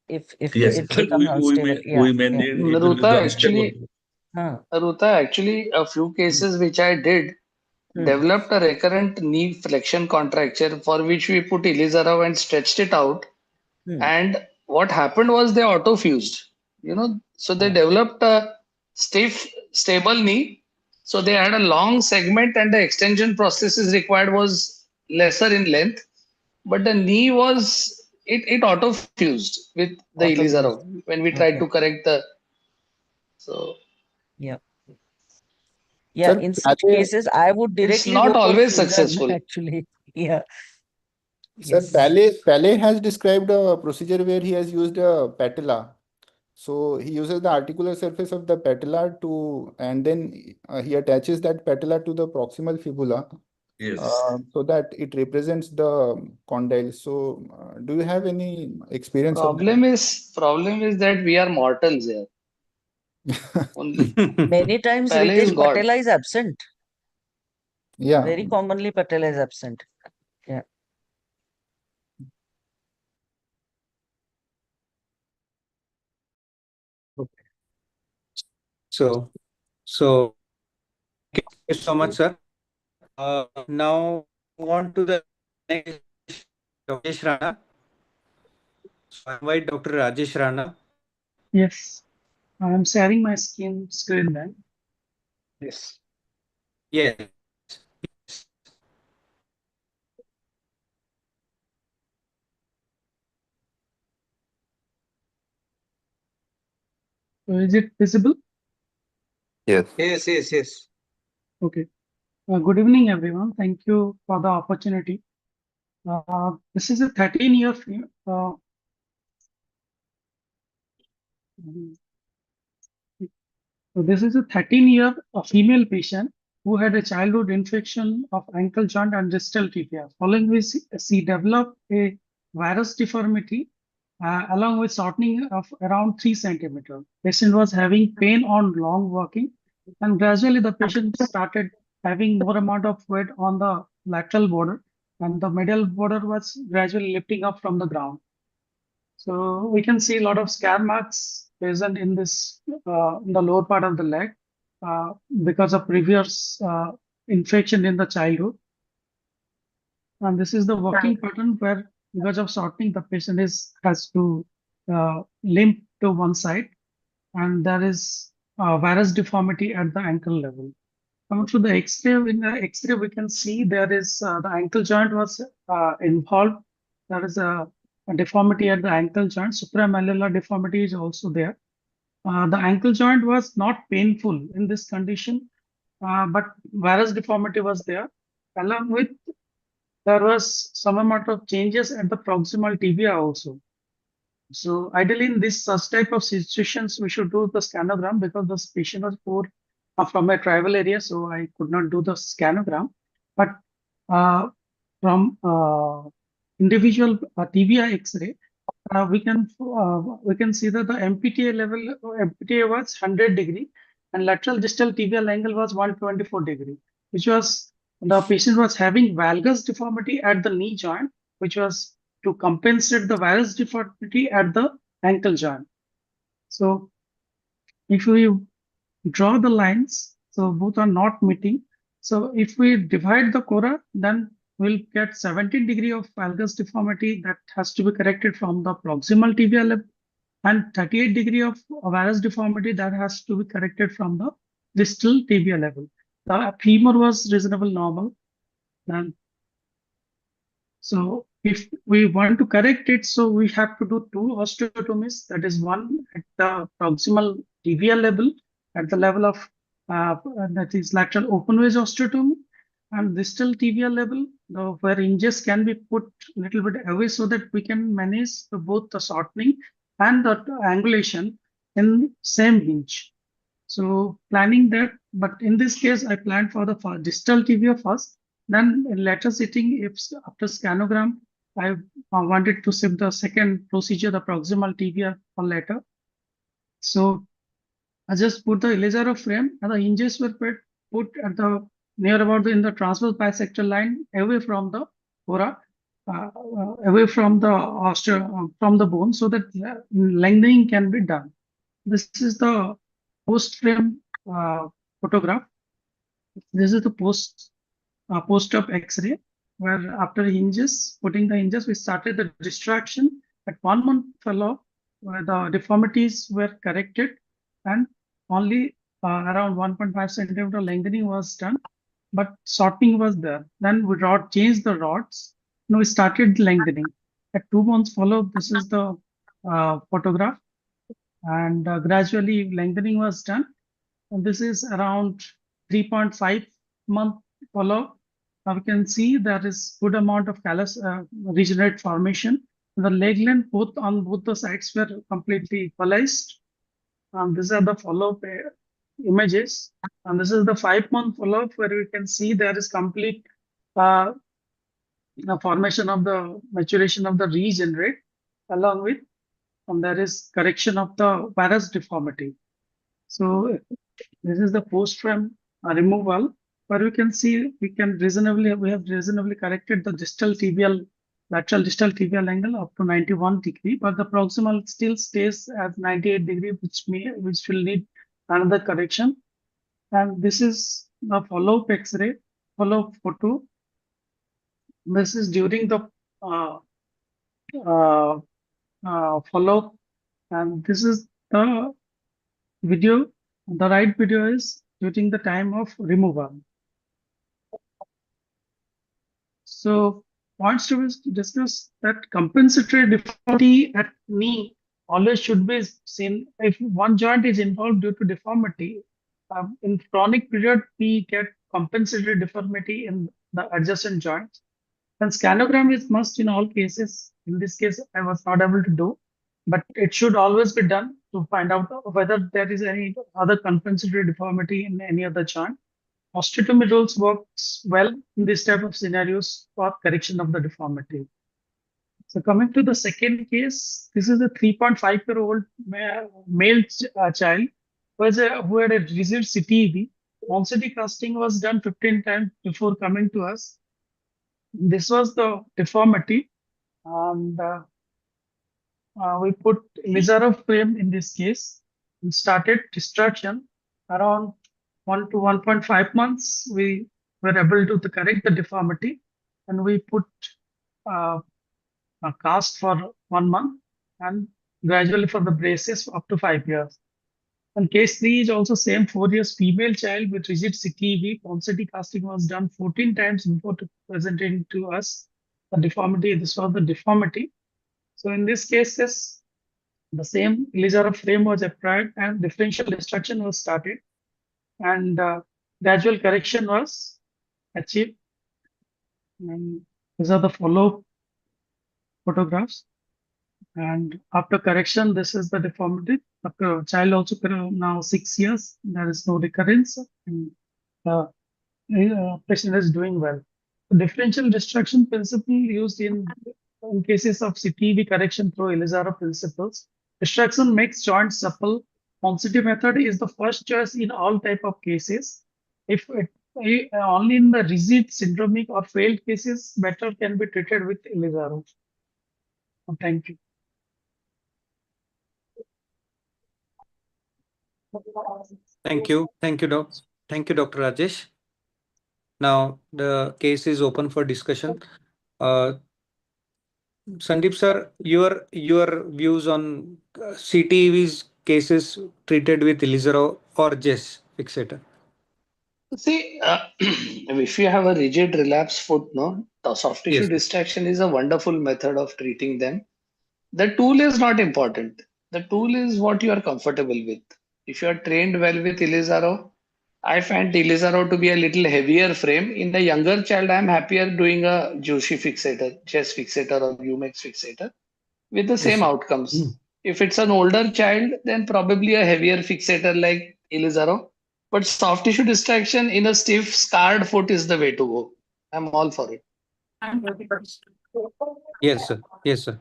Yes, if it becomes unstable. Yeah. we may Yeah. need, it will be unstable. Huh. Ruta, actually, a few cases which I did Hmm. developed a recurrent knee flexion contracture for which we put Ilizarov and stretched it out. Hmm. And what happened was they auto fused, so they Yeah. developed a stiff, stable knee. So they had a long segment and the extension processes required was lesser in length, but the knee was it auto fused with the Autofuse. Ilizarov when we tried Okay. to correct the so Yeah. Yeah. Sir, In such cases, I would it's directly not go for always fusion, successful. actually. Yeah. Sir, Yes. Pale has described a procedure where he has used a patella. So he uses the articular surface of the patella and then he attaches that patella to the proximal fibula Yes. so that it represents the condyle. So do you have any experience of Problem is that we are mortals here. Only Many times Pele is Ritesh God. patella is absent. Yeah. Very commonly patella is absent. Yeah. Okay. So thank you so much, sir. Now move on to the next, Rajesh Rana. So I invite Dr. Rajesh Rana. Yes, I'm sharing my screen then. Yes. Yes. So is it visible? Yes. Yes. Okay. Good evening, everyone. Thank you for the opportunity. This is a 13-year so this is a 13-year female patient who had a childhood infection of ankle joint and distal tibia. Following which she developed a varus deformity along with shortening of around 3 centimeters. Patient was having pain on long walking, and gradually the patient started having more amount of weight on the lateral border, and the medial border was gradually lifting up from the ground. So we can see a lot of scare marks present in this in the lower part of the leg because of previous infection in the childhood. And this is the walking pattern where, because of shortening, the patient has to limp to one side, and there is varus deformity at the ankle level. Coming to the X-ray, in the X-ray we can see there is the ankle joint was involved. There is a deformity at the ankle joint. Supramalleolar deformity is also there. The ankle joint was not painful in this condition. but varus deformity was there. Along with, there was some amount of changes at the proximal tibia also. So ideally, in this such type of situations, we should do the scanogram because the patient was poor from a tribal area, so I could not do the scanogram. But from individual tibia X-ray, we can see that the MPTA level, MPTA was 100 degree, and lateral distal tibial angle was 124 degree, which was, the patient was having valgus deformity at the knee joint, which was to compensate the varus deformity at the ankle joint. So if we draw the lines, so both are not meeting. So if we divide the cora, then we'll get 17 degree of valgus deformity that has to be corrected from the proximal tibial level, and 38 degree of varus deformity that has to be corrected from the distal tibia level. The femur was reasonable normal. And so if we want to correct it, so we have to do two osteotomies. That is one at the proximal tibia level, at the level of that is lateral open wedge osteotomy, and distal tibia level, where hinges can be put a little bit away so that we can manage both the shortening and the angulation in same hinge. So planning that, but in this case, I planned for the distal tibia first. Then in later sitting, if after scanogram, I wanted to shift the second procedure, the proximal tibia, for later. So I just put the Ilizarov frame, and the hinges were put at the near about in the transverse bisector line, away from the cora, away from the from the bone, so that lengthening can be done. This is the post frame photograph. This is the post-op X-ray, where after hinges, putting the hinges, we started the distraction at 1 month follow-up, where the deformities were corrected, and only around 1.5 centimeter lengthening was done, but shortening was there. Then we changed the rods, and we started lengthening. At 2 months follow-up, this is the photograph, and gradually lengthening was done. And this is around 3.5 month follow-up. Now we can see there is good amount of callus regenerate formation. The leg length on both the sides were completely equalized. These are the follow-up images. And this is the 5-month follow-up, where we can see there is complete formation of the maturation of the regenerate, along with there is correction of the varus deformity. So this is the post-frame removal, where we can see we have reasonably corrected the lateral distal tibial angle up to 91 degree, but the proximal still stays at 98 degree, which will need another correction. And this is the follow-up X-ray, follow-up photo. This is during the follow-up, and this is the video. The right video is during the time of removal. So points to discuss that compensatory deformity at knee always should be seen if one joint is involved due to deformity. In chronic period, we get compensatory deformity in the adjacent joints. And scanogram is must in all cases. In this case, I was not able to do, but it should always be done to find out whether there is any other compensatory deformity in any other joint. Osteotomy rules works well in this type of scenarios for correction of the deformity. So coming to the second case, this is a 3.5-year-old male child who had a rigid CTEB. Density casting was done 15 times before coming to us. This was the deformity, and we put Ilizarov frame in this case and started distraction. Around 1 to 1.5 months, we were able to correct the deformity, and we put a cast for 1 month and gradually for the braces up to 5 years. And case 3 is also same, 4 years female child with rigid CTEB. Density casting was done 14 times before presenting to us the deformity. This was the deformity. So in this case, the same Ilizarov frame was applied and differential destruction was started. And gradual correction was achieved. And these are the follow photographs. And after correction, this is the deformity. After child also now 6 years, there is no recurrence, and patient is doing well. The differential destruction principle used in cases of CTEV correction through Ilizarov principles. Destruction makes joints supple. Ponsity method is the first choice in all type of cases. If only in the rigid, syndromic, or failed cases, better can be treated with Ilizarov. Thank you. Thank you. Thank you, Doc. Thank you, Dr. Rajesh. Now the case is open for discussion. Sandeep sir, your views on CTEV's cases treated with Ilizarov or JES fixator. See, if you have a rigid relapse foot, no, the soft tissue Yes. distraction is a wonderful method of treating them. The tool is not important. The tool is what you are comfortable with. If you are trained well with Ilizarov, I find Ilizarov to be a little heavier frame. In the younger child, I am happier doing a Joshi fixator, chest fixator, or Umex fixator with the same Yes, sir. outcomes. If it's an older child, then probably a heavier fixator like Ilizarov. But soft tissue distraction in a stiff, scarred foot is the way to go. I'm all for it. Yes, sir. Yes, sir.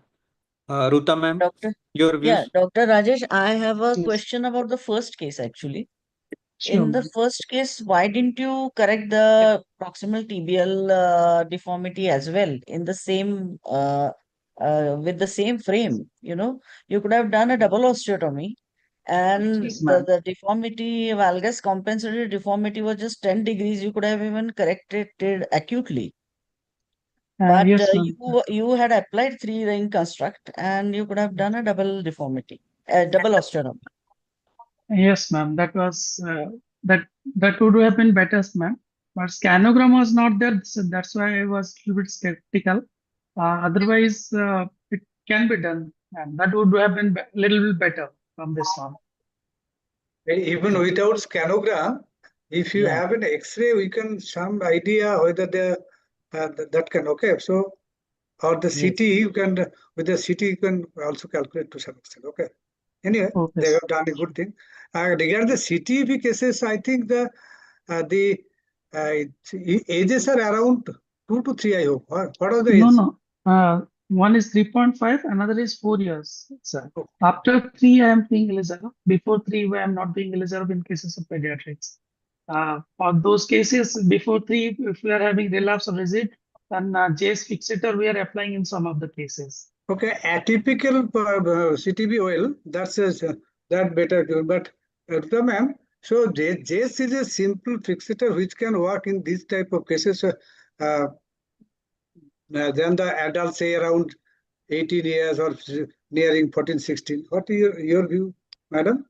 Ruta ma'am, Doctor, your yeah, views? Dr. Rajesh, I have a Yes. question about the first case actually. Sure. In the first case, why didn't you correct the proximal tibial deformity as well in the same with the same frame? You know, you could have done a double osteotomy, and Yes, ma'am. the deformity, valgus compensatory deformity was just 10 degrees. You could have even corrected it acutely. But Yes, ma'am. you had applied three ring construct, and you could have done a double deformity, double osteotomy. Yes, ma'am. That was that would have been better, ma'am. But scanogram was not there, so that's why I was a little bit skeptical. Otherwise, it can be done, and that would have been a little bit better from this one. Even without scanogram, if you Yeah. have an X-ray, we can some idea whether that can okay. So or the Yes. CT you can with the CT you can also calculate to some extent. Okay. Anyway, Okay, they sir. have done a good thing. Regarding the CTEP cases, I think the ages are around 2 to 3. I hope. What are the No, ages? no. One is 3.5, another is 4 years, sir. Okay. After 3, I am doing Ilizarov. Before 3, I am not doing Ilizarov in cases of pediatrics. For those cases, before 3, if we are having relapse or rigid, then JS fixator we are applying in some of the cases. Okay, atypical CTB oil, that's that better, but Ruta ma'am, so JS is a simple fixator which can work in these type of cases. Then the adults say around 18 years or nearing 14, 16. What is your view, madam?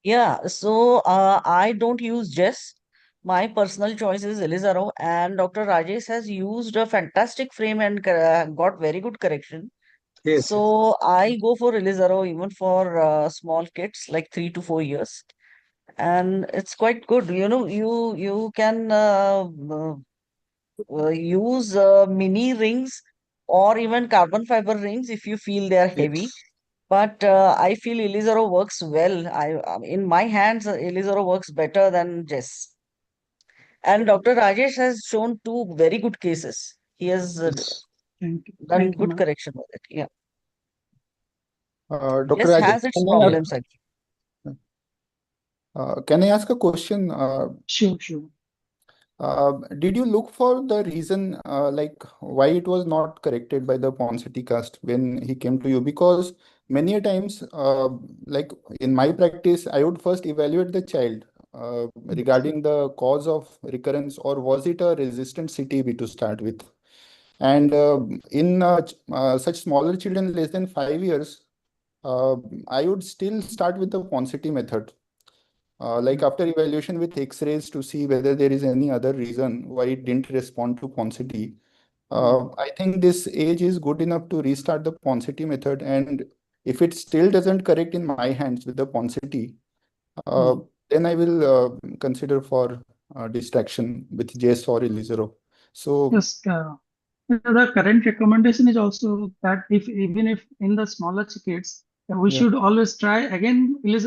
Yeah, so I don't use Jess. My personal choice is Ilizarov, and Dr. Rajesh has used a fantastic frame and got very good correction. Yes. So I go for Ilizarov even for small kids like 3 to 4 years, and it's quite good. You know, you can use mini rings or even carbon fiber rings if you feel they are heavy. Yes. But I feel Ilizarov works well. In my hands, Ilizarov works better than Jess. And Dr. Rajesh has shown two very good cases. He has Yes. Thank you. done Thank you, good ma'am. correction with it. Yeah, Dr. Jess Rajesh, has its problems actually. can I ask a question? Sure, sure. Did you look for the reason, like why it was not corrected by the Ponseti cast when he came to you? Because many a times, like in my practice, I would first evaluate the child regarding the cause of recurrence, or was it a resistant CTB to start with? And in such smaller children, less than 5 years, I would still start with the Ponseti method. Like after evaluation with X-rays to see whether there is any other reason why it didn't respond to Ponseti. I think this age is good enough to restart the Ponseti method, and if it still doesn't correct in my hands with the Ponseti, then I will consider for distraction with JS or Ilizarov. So Yes, the current recommendation is also that if even if in the smaller kids, we yeah, should always try again. This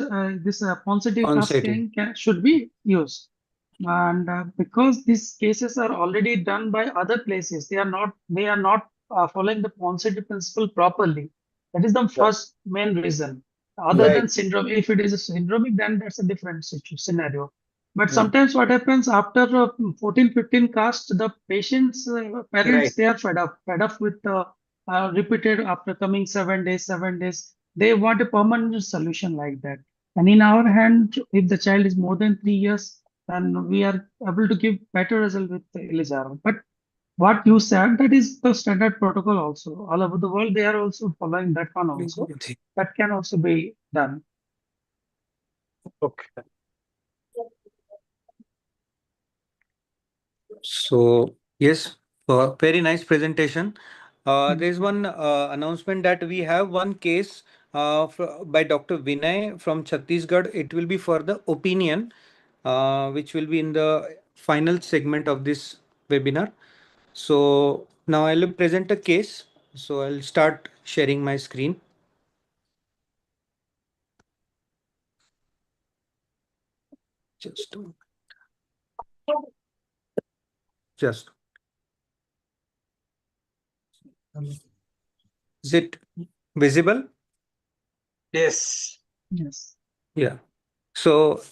positive fast Onsetting. scan should be used, and because these cases are already done by other places, they are not following the positive principle properly. That is the first main reason. Other Right. than syndrome, if it is a syndromic, then that's a different scenario. But yeah, sometimes what happens after 14, 15 cast, the patients, parents, Right. they are fed up with repeated after coming 7 days, 7 days. They want a permanent solution like that. And in our hand, if the child is more than 3 years, then we are able to give better result with the Ilizarov. But what you said, that is the standard protocol also. All over the world, they are also following that one also. That can also be done. Okay. So yes, very nice presentation. There's one announcement that we have one case by Dr. Vinay from Chhattisgarh. It will be for the opinion, which will be in the final segment of this webinar. So now I'll present a case. So I'll start sharing my screen. Just, just. Is it visible? Yes. Yes. Yeah. So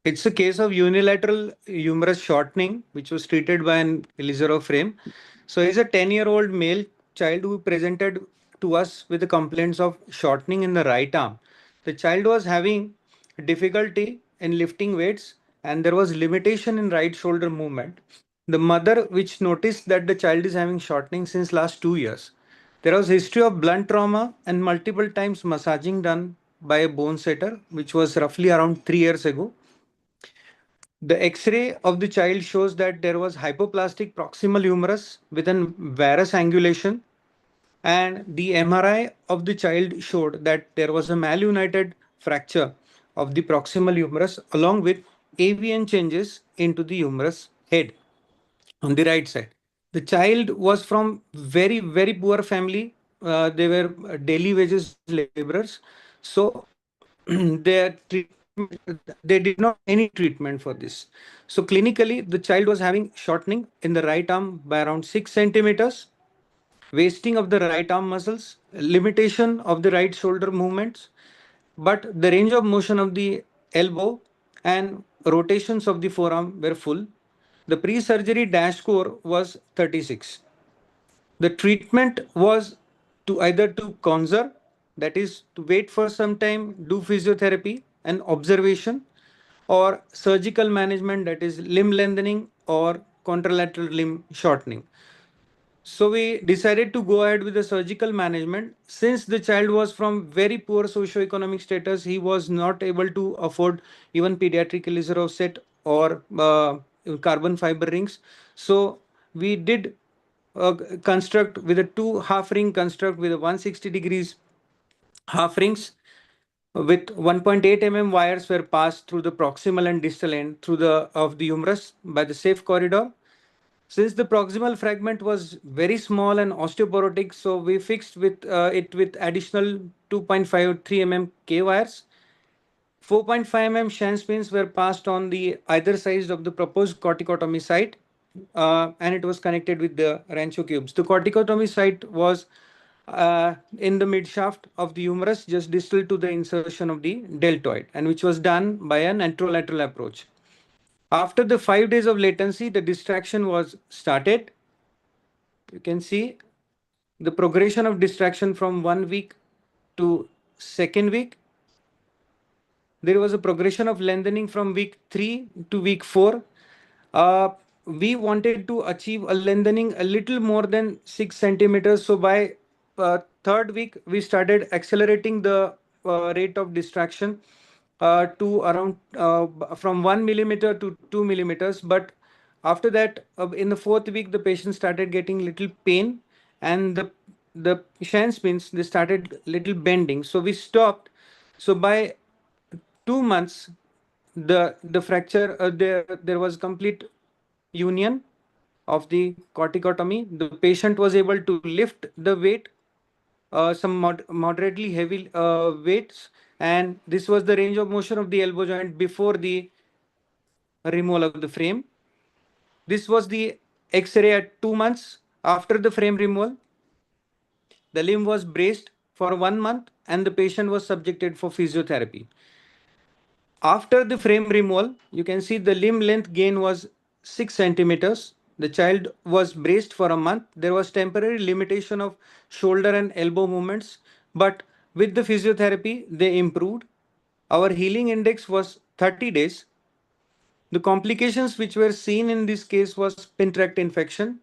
it's a case of unilateral humerus shortening, which was treated by an Ilizarov frame. So he's a 10-year-old male child who presented to us with the complaints of shortening in the right arm. The child was having difficulty in lifting weights and there was limitation in right shoulder movement. The mother, which noticed that the child is having shortening since last 2 years. There was history of blunt trauma and multiple times massaging done by a bone setter, which was roughly around 3 years ago. The X-ray of the child shows that there was hypoplastic proximal humerus with an varus angulation, and the MRI of the child showed that there was a malunited fracture of the proximal humerus along with avian changes into the humerus head on the right side. The child was from very, very poor family. They were daily wages laborers. So their treatment, they did not any treatment for this. So clinically, the child was having shortening in the right arm by around 6 centimeters, wasting of the right arm muscles, limitation of the right shoulder movements, but the range of motion of the elbow and rotations of the forearm were full. The pre-surgery dash score was 36. The treatment was to either to conserve, that is to wait for some time, do physiotherapy and observation, or surgical management, that is limb lengthening or contralateral limb shortening. So we decided to go ahead with the surgical management. Since the child was from very poor socioeconomic status, he was not able to afford even pediatric Ilizarov set or carbon fiber rings. So we did construct with a 2 half ring construct with a 160 degrees half rings with 1.8 wires were passed through the proximal and distal end through the of the humerus by the safe corridor. Since the proximal fragment was very small and osteoporotic, so we fixed with it with additional 2.53 K wires. 4.5 shank pins were passed on the either side of the proposed corticotomy site, and it was connected with the Rancho cubes. The corticotomy site was in the mid shaft of the humerus, just distal to the insertion of the deltoid, and which was done by an anterolateral approach. After the 5 days of latency, the distraction was started. You can see the progression of distraction from 1 week to second week. There was a progression of lengthening from week 3 to week 4. We wanted to achieve a lengthening a little more than 6 centimeters. So by third week, we started accelerating the rate of distraction to around from 1 millimeter to 2 millimeters. But after that, in the fourth week, the patient started getting little pain, and the shank spins, they started little bending. So we stopped. So by 2 months, the fracture, there was complete union of the corticotomy. The patient was able to lift the weight, some moderately heavy weights, and this was the range of motion of the elbow joint before the removal of the frame. This was the X-ray at 2 months after the frame removal. The limb was braced for 1 month and the patient was subjected for physiotherapy. After the frame removal, you can see the limb length gain was 6 centimeters. The child was braced for a month. There was temporary limitation of shoulder and elbow movements, but with the physiotherapy, they improved. Our healing index was 30 days. The complications which were seen in this case was pin tract infection.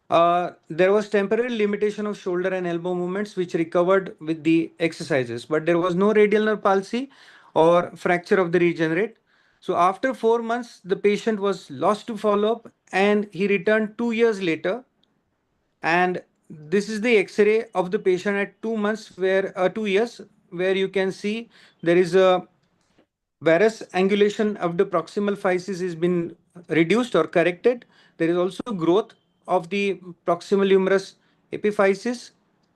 There was temporary limitation of shoulder and elbow movements which recovered with the exercises, but there was no radial nerve palsy or fracture of the regenerate. So after 4 months, the patient was lost to follow-up and he returned 2 years later. And this is the X-ray of the patient at 2 months, where 2 years, where you can see there is a varus angulation of the proximal physis has been reduced or corrected. There is also growth of the proximal humerus epiphysis,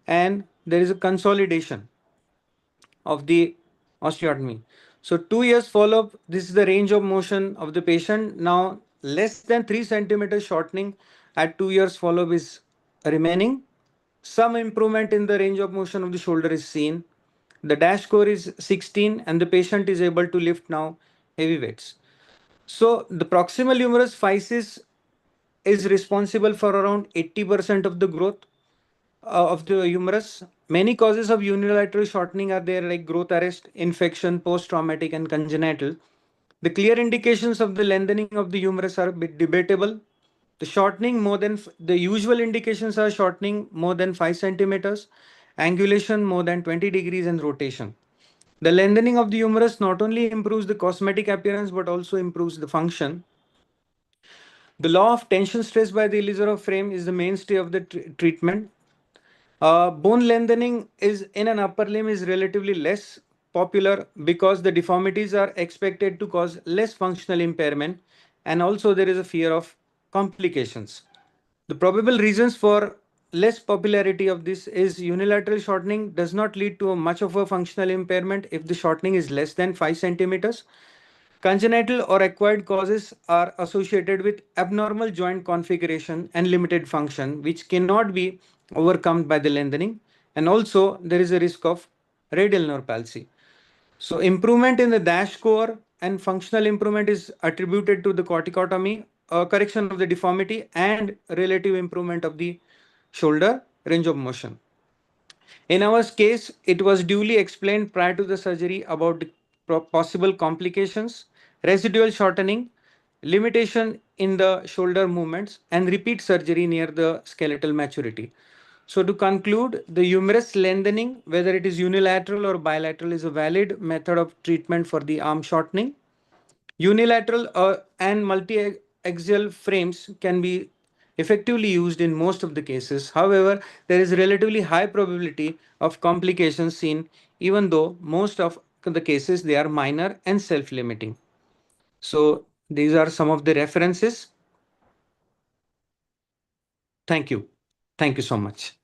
and there is a consolidation of the osteotomy. So 2 years follow-up, this is the range of motion of the patient. Now less than 3 centimeters shortening at 2 years follow-up is remaining. Some improvement in the range of motion of the shoulder is seen. The dash score is 16 and the patient is able to lift now heavy weights. So the proximal humerus physis is responsible for around 80% of the growth of the humerus. Many causes of unilateral shortening are there, like growth arrest, infection, post-traumatic and congenital. The clear indications of the lengthening of the humerus are a bit debatable. The shortening more than the usual indications are shortening more than 5 centimeters, angulation more than 20 degrees and rotation. The lengthening of the humerus not only improves the cosmetic appearance but also improves the function. The law of tension stress by the Ilizarov frame is the mainstay of the treatment. Bone lengthening is in an upper limb is relatively less popular because the deformities are expected to cause less functional impairment, and also there is a fear of complications. The probable reasons for less popularity of this is unilateral shortening does not lead to much of a functional impairment if the shortening is less than 5 centimeters. Congenital or acquired causes are associated with abnormal joint configuration and limited function, which cannot be overcome by the lengthening. And also there is a risk of radial nerve palsy. So improvement in the dash score and functional improvement is attributed to the corticotomy, correction of the deformity and relative improvement of the shoulder range of motion. In our case, it was duly explained prior to the surgery about the possible complications, residual shortening, limitation in the shoulder movements, and repeat surgery near the skeletal maturity. So to conclude, the humerus lengthening, whether it is unilateral or bilateral, is a valid method of treatment for the arm shortening. Unilateral and multi-axial frames can be effectively used in most of the cases. However, there is relatively high probability of complications seen, even though most of the cases they are minor and self-limiting. So these are some of the references. Thank you. Thank you so much.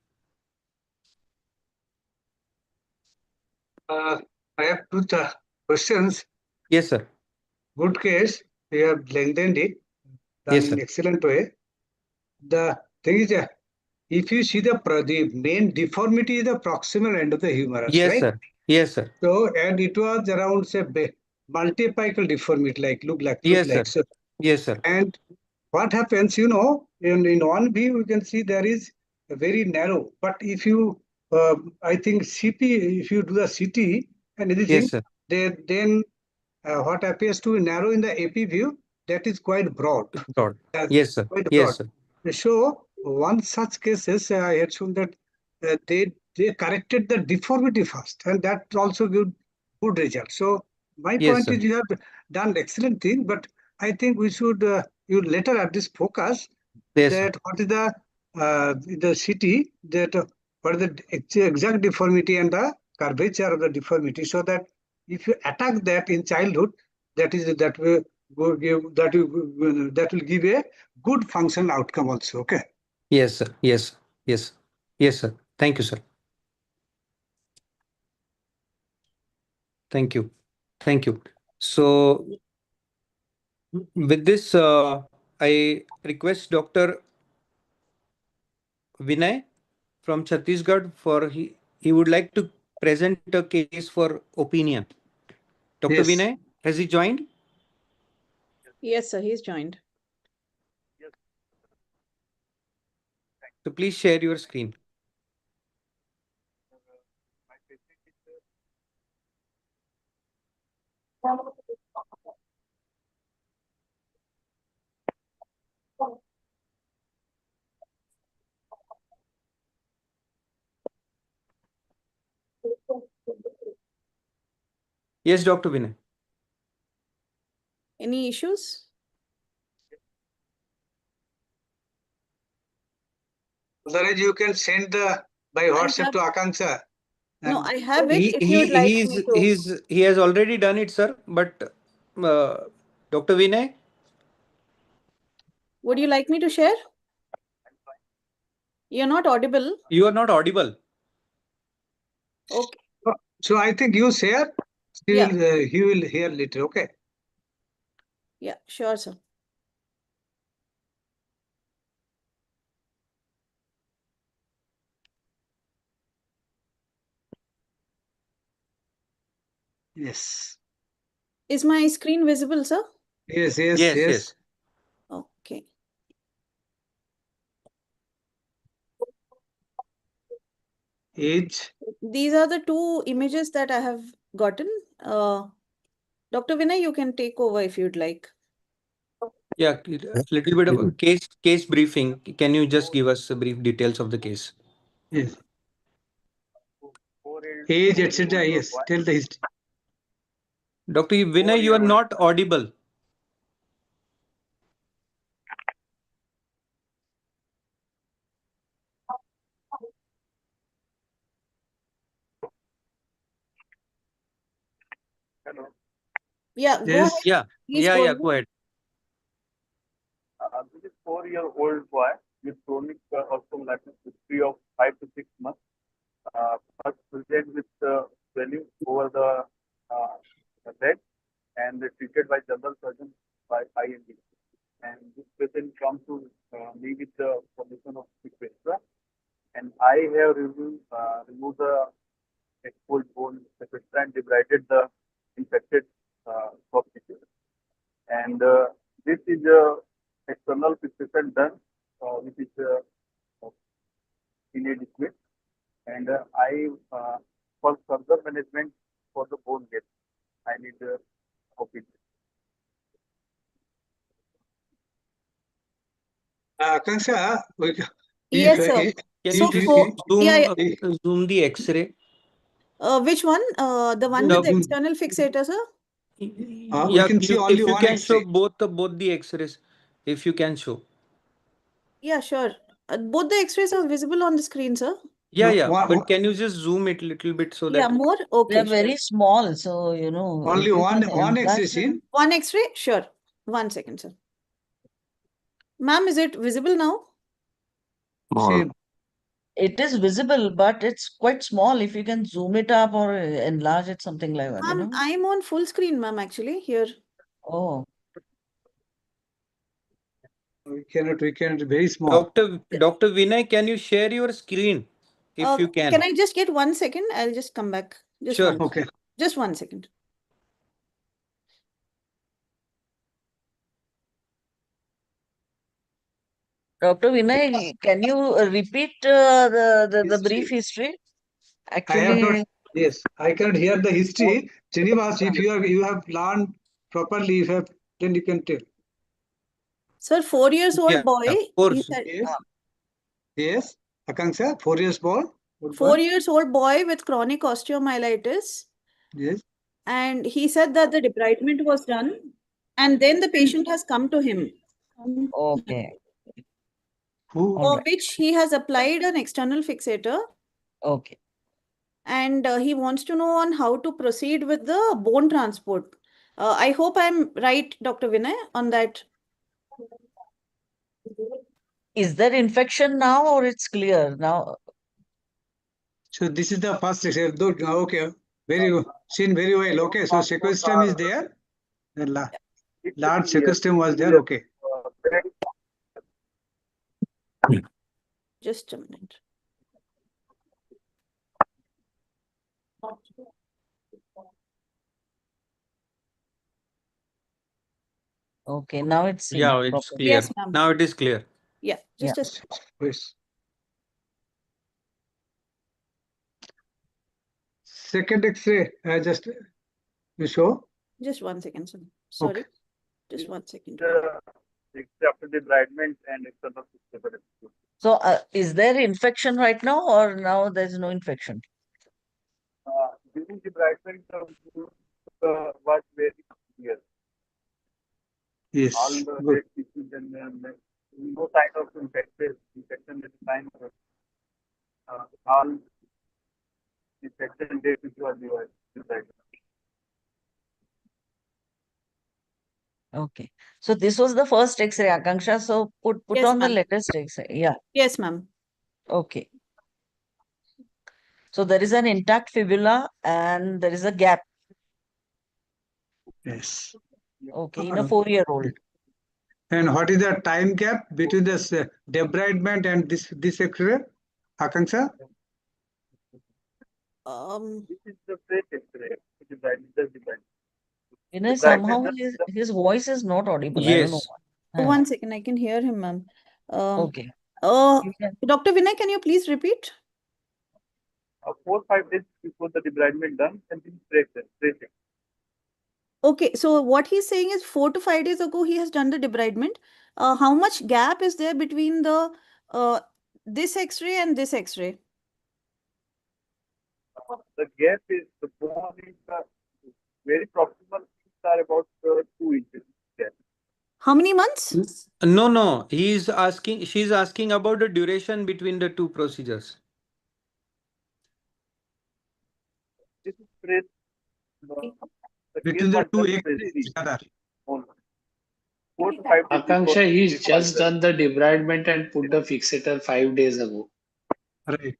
I have two questions. Yes, sir. Good case. You have lengthened it, done Yes, in sir. excellent way. The thing is, if you see the main deformity is the proximal end of the humerus, Yes, right? sir. Yes, sir. So, and it was around say multipical deformity, look Yes, sir. like so. Yes, sir. And what happens, in one view you can see there is a very narrow. But if you, I think CT, if you do the CT and everything, Yes, sir. then what appears to be narrow in the AP view, that is quite broad. Broad. That's Yes, sir. quite Yes, broad. sir. So one such cases, I had shown that they corrected the deformity first, and that also give good result. So my Yes, point sir. is you have done excellent thing, but I think we should you later at this focus Yes, sir. that what is the CT that what is the exact deformity and the curvature of the deformity, so that if you attack that in childhood, that will give a good functional outcome also. Okay. Yes, sir. Yes. Yes. Yes, sir. Thank you, sir. Thank you. Thank you. So with this, I request Dr. Vinay from Chhattisgarh for he would like to present a case for opinion. Dr. Yes. Vinay, has he joined? Yes, sir, he's joined. So please share your screen. Yes, Dr. Vinay. Any issues? Otherwise, you can send by WhatsApp to Akanksha. No, And I have it. If you'd like me to. He has already done it, sir. But Dr. Vinay, Would you like me to share? You're not audible. you are not audible. Okay. so I think you share. Yeah. He will hear later. Okay. Yeah, sure, sir. Yes. Is my screen visible, sir? Yes. Okay. Age. These are the two images that I have gotten. Dr. Vinay, you can take over if you'd like. Yeah, a little bit of a case briefing. Can you just give us a brief details of the case? Yes. Age, etc. Yes. Tell the history. Dr. Vinay, you are not audible. Hello. Yeah, go Yes. ahead. Yeah. Please Yeah. go Yeah. ahead. Go ahead. This is 4-year-old boy with chronic osteomyelitis history of 5 to 6 months. First presented with swelling over the leg and treated by general surgeon by IND. And this patient comes to me with the permission of sequestra. And I have removed the exposed bone sequestra and debrided the infected soft tissue. And this is external fixation done, which is in a dismiss. And for further management for the bone depth, I need opinion. Akanksha, Yes, sir. Can So you just for zoom the X-ray? which one? The one with the external fixator, sir? we can see only if you one can show X-ray. both the X-rays, if you can show. Yeah, sure. Both the X-rays are visible on the screen, sir. Yeah, No, yeah. one- But can you just zoom it a little bit so Yeah, that more? Okay, They're sure. very small, so you know. Only if you one can X-ray enlarge seen. them- One X-ray? Sure. 1 second, sir. Ma'am, is it visible now? See, It is visible, but it's quite small. If you can zoom it up or enlarge it, something like that, you Ma'am, know. I'm on full screen, ma'am, actually, here. Oh, we cannot. Very small. Dr. Vinay, can you share your screen if you can? Can I just get 1 second? I'll just come back. Just Sure. one. Okay. Just 1 second. Dr. Vinay, can you repeat the brief history? I have Actually, not. Yes, I cannot hear the history. Srinivas, if you have learned properly, then you can tell. Sir, 4 years old Yeah, boy. of He course. said, Yes, Akanksha, 4 years old. 4 years old boy with chronic osteomyelitis. Yes. And he said that the debridement was done. And then the patient has come to him. okay. Who? All For right. which he has applied an external fixator. Okay. And he wants to know on how to proceed with the bone transport. I hope I'm right, Dr. Vinay, on that. Is there infection now or it's clear now? So this is the first section. Okay, very seen very well. Okay, so sequestrum is there. The large sequestrum was there. Okay. Just a minute. Okay, now it's seen Yeah, it's properly. clear. Yes, ma'am. Now it is clear. Yeah, just Yeah. Yes. Second X-ray, just you show. just 1 second, sir. Sorry. Okay. Just 1 second. After debridement and external stable. So is there infection right now or now there's no infection? During debridement, was very clear. Yes. All the Good. dead tissues and no sign of infection is sign of all infection dead tissue are divided. Okay. So this was the first X-ray, Akanksha. So put Yes, on the ma'am. latest X-ray. Yeah. Yes, ma'am. Okay. So there is an intact fibula and there is a gap. Yes. Okay, in a 4-year-old. And what is the time gap between this debridement and this X-ray, Akanksha? This is the fresh X-ray. Debridement. You know, somehow his voice is not audible. I don't know Yes. why. 1 second, I can hear him, ma'am. Okay. You can- Dr. Vinay, can you please repeat? 4-5 days before the debridement done, and then fresh. Okay, so what he's saying is 4 to 5 days ago he has done the debridement. How much gap is there between the this X-ray and this X-ray? The gap is the bone is very proximal. Are about 2 inches. Gap. How many months? No. She's asking about the duration between the two procedures. This is fresh. Between the two X-rays together. 4 to 5 days. Akanksha, he's just done the debridement and put the fixator 5 days ago. Right.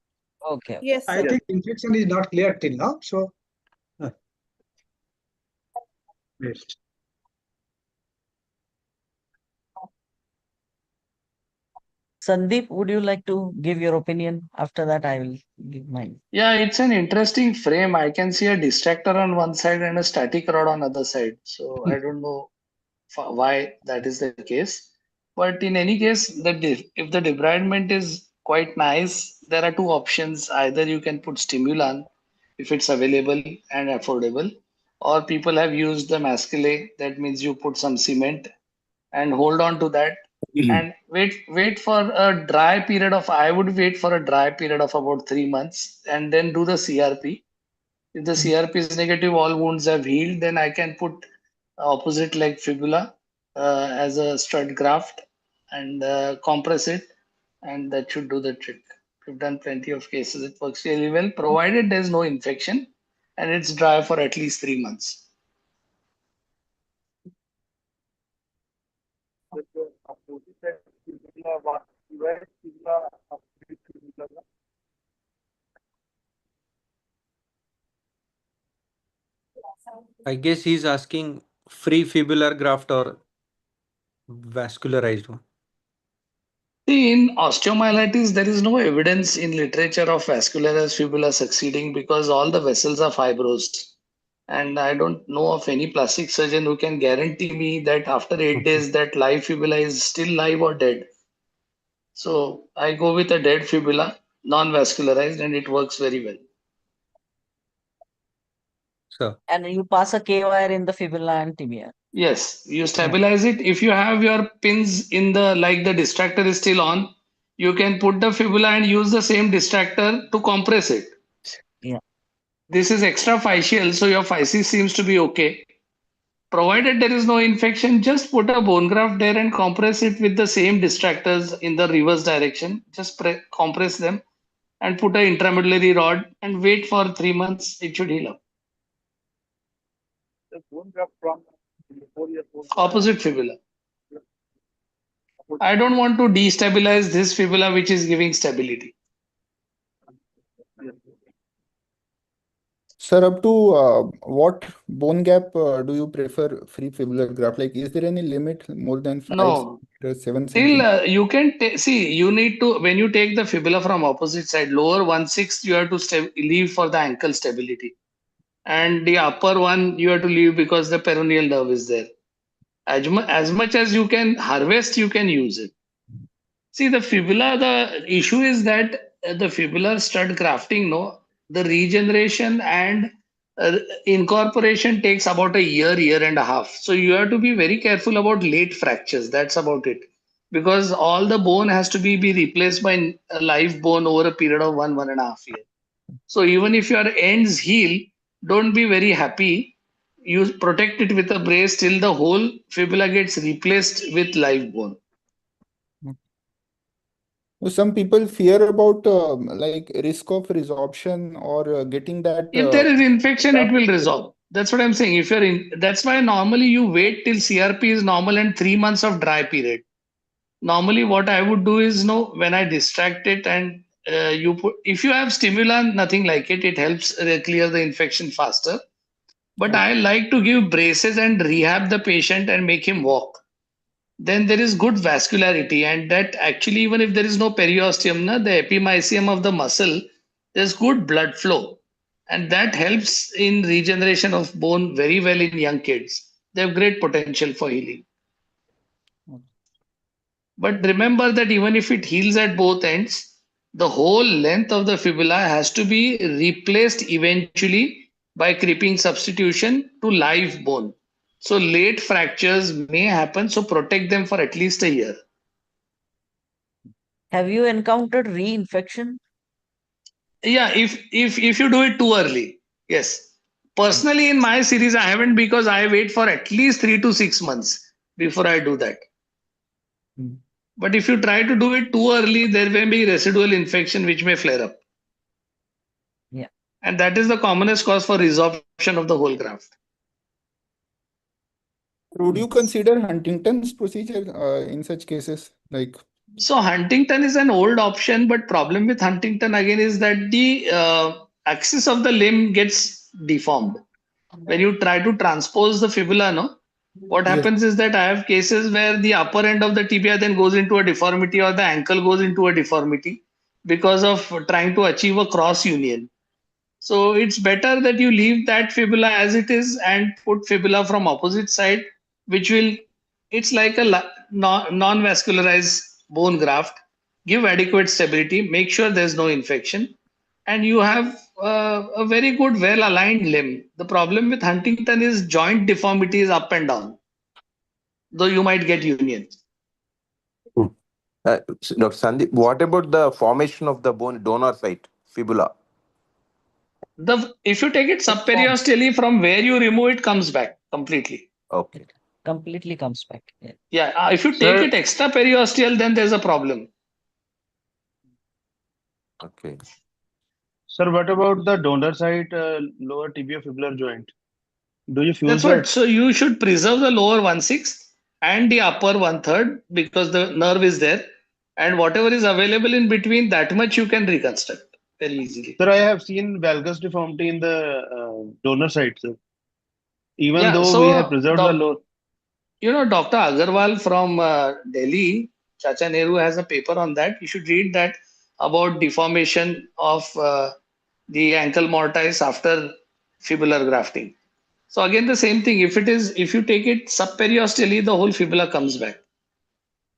Okay. Yes, I sir. think infection is not clear till now. So, yes. Sandeep, would you like to give your opinion? After that, I will give mine. Yeah, it's an interesting frame. I can see a distractor on one side and a static rod on other side. So I don't know why that is the case. But in any case, if the debridement is quite nice, there are two options. Either you can put stimulant if it's available and affordable, or people have used the mascule. That means you put some cement and hold on to that and wait for a dry period of, I would wait for a dry period of about 3 months and then do the CRP. If the CRP is negative, all wounds have healed, then I can put opposite leg fibula as a stud graft and compress it, and that should do the trick. We've done plenty of cases. It works really well, provided there's no infection and it's dry for at least 3 months. I guess he's asking free fibular graft or vascularized one. See, in osteomyelitis, there is no evidence in literature of vascularized fibula succeeding because all the vessels are fibrosed. And I don't know of any plastic surgeon who can guarantee me that after 8 days that live fibula is still live or dead. So I go with a dead fibula, non-vascularized, and it works very well. So And you pass a K wire in the fibula and tibia. Yes, you stabilize it. If you have your pins in the, like the distractor is still on, you can put the fibula and use the same distractor to compress it. Yeah. This is extraphyseal, so your physis seems to be okay. Provided there is no infection, just put a bone graft there and compress it with the same distractors in the reverse direction. Just compress them and put an intramedullary rod and wait for 3 months. It should heal up. the bone graft from 4 years old. Opposite fibula. I don't want to destabilize this fibula, which is giving stability. Yes. Sir, up to what bone gap do you prefer free fibular graft? Like, is there any limit more than 5 No, centimeters, 7 till centimeters? you can see, you need to, when you take the fibula from opposite side, lower 1/6 you have to leave for the ankle stability, and the upper one you have to leave because the peroneal nerve is there. As much as you can harvest, you can use it. See, the fibula, the issue is that the fibular stud grafting, no, the regeneration and incorporation takes about a year and a half. So you have to be very careful about late fractures. That's about it. Because all the bone has to be replaced by a live bone over a period of 1.5 years. So even if your ends heal, don't be very happy. You protect it with a brace till the whole fibula gets replaced with live bone. Some people fear about like risk of resorption or getting that. If there is infection, it will resolve. That's what I'm saying. If you're in, that's why normally you wait till CRP is normal and 3 months of dry period. Normally, what I would do is, when I distract it and you put, if you have stimulant, nothing like it, it helps clear the infection faster. But I like to give braces and rehab the patient and make him walk. Then there is good vascularity, and that actually, even if there is no periosteum, the epimysium of the muscle, there's good blood flow, and that helps in regeneration of bone very well in young kids. They have great potential for healing. But remember that even if it heals at both ends, the whole length of the fibula has to be replaced eventually by creeping substitution to live bone. So late fractures may happen, so protect them for at least a year. Have you encountered reinfection? Yeah, if you do it too early, yes. Personally, in my series, I haven't, because I wait for at least 3 to 6 months before I do that. But if you try to do it too early, there may be residual infection which may flare up. Yeah. And that is the commonest cause for resorption of the whole graft. Would you consider Huntington's procedure in such cases? Like, so Huntington is an old option, but problem with Huntington again is that the axis of the limb gets deformed. When you try to transpose the fibula, what Yes. happens is that I have cases where the upper end of the tibia then goes into a deformity, or the ankle goes into a deformity because of trying to achieve a cross union. So it's better that you leave that fibula as it is and put fibula from opposite side, which will, it's like a non-vascularized bone graft. Give adequate stability, make sure there's no infection, and you have a very good, well-aligned limb. The problem with Huntington is joint deformities up and down, though you might get union. Dr. Sandeep, what about the formation of the bone donor site, fibula? If you take it subperiosteally, from where you remove it comes back completely. Okay. Completely comes back. Yeah. Yeah, if you take it extra periosteal, then there's a problem. Okay. Sir, what about the donor site lower tibiofibular joint? Do you fuse That's that? what. So you should preserve the lower 1/6 and the upper 1/3 because the nerve is there, and whatever is available in between, that much you can reconstruct very easily. Sir, I have seen valgus deformity in the donor site, sir. Even Yeah, though so we have preserved the lower. Dr. Agarwal from Delhi, Chacha Nehru, has a paper on that. You should read that about deformation of the ankle mortise after fibular grafting. So again, the same thing. If you take it subperiosteally, the whole fibula comes back.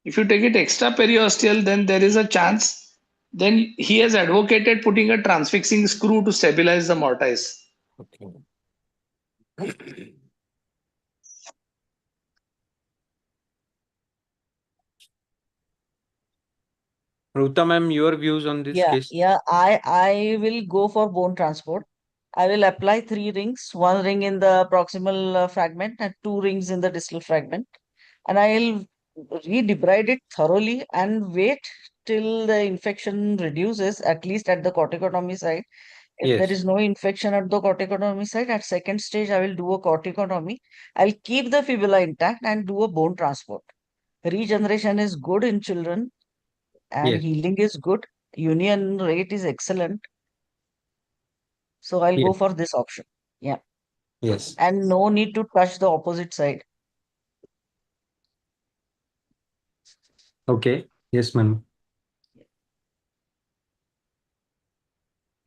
If you take it extra periosteal, then there is a chance. Then he has advocated putting a transfixing screw to stabilize the mortise. Okay. Ruta ma'am, your views on this case? Yeah, I will go for bone transport. I will apply 3 rings, 1 ring in the proximal fragment and 2 rings in the distal fragment. And I'll re-debride it thoroughly and wait till the infection reduces, at least at the corticotomy site. If there Yes. is no infection at the corticotomy site, at second stage, I will do a corticotomy. I'll keep the fibula intact and do a bone transport. Regeneration is good in children and Yes. healing is good. Union rate is excellent. So I'll Yes. go for this option. Yeah. Yes. And no need to touch the opposite side. Okay. Yes, ma'am.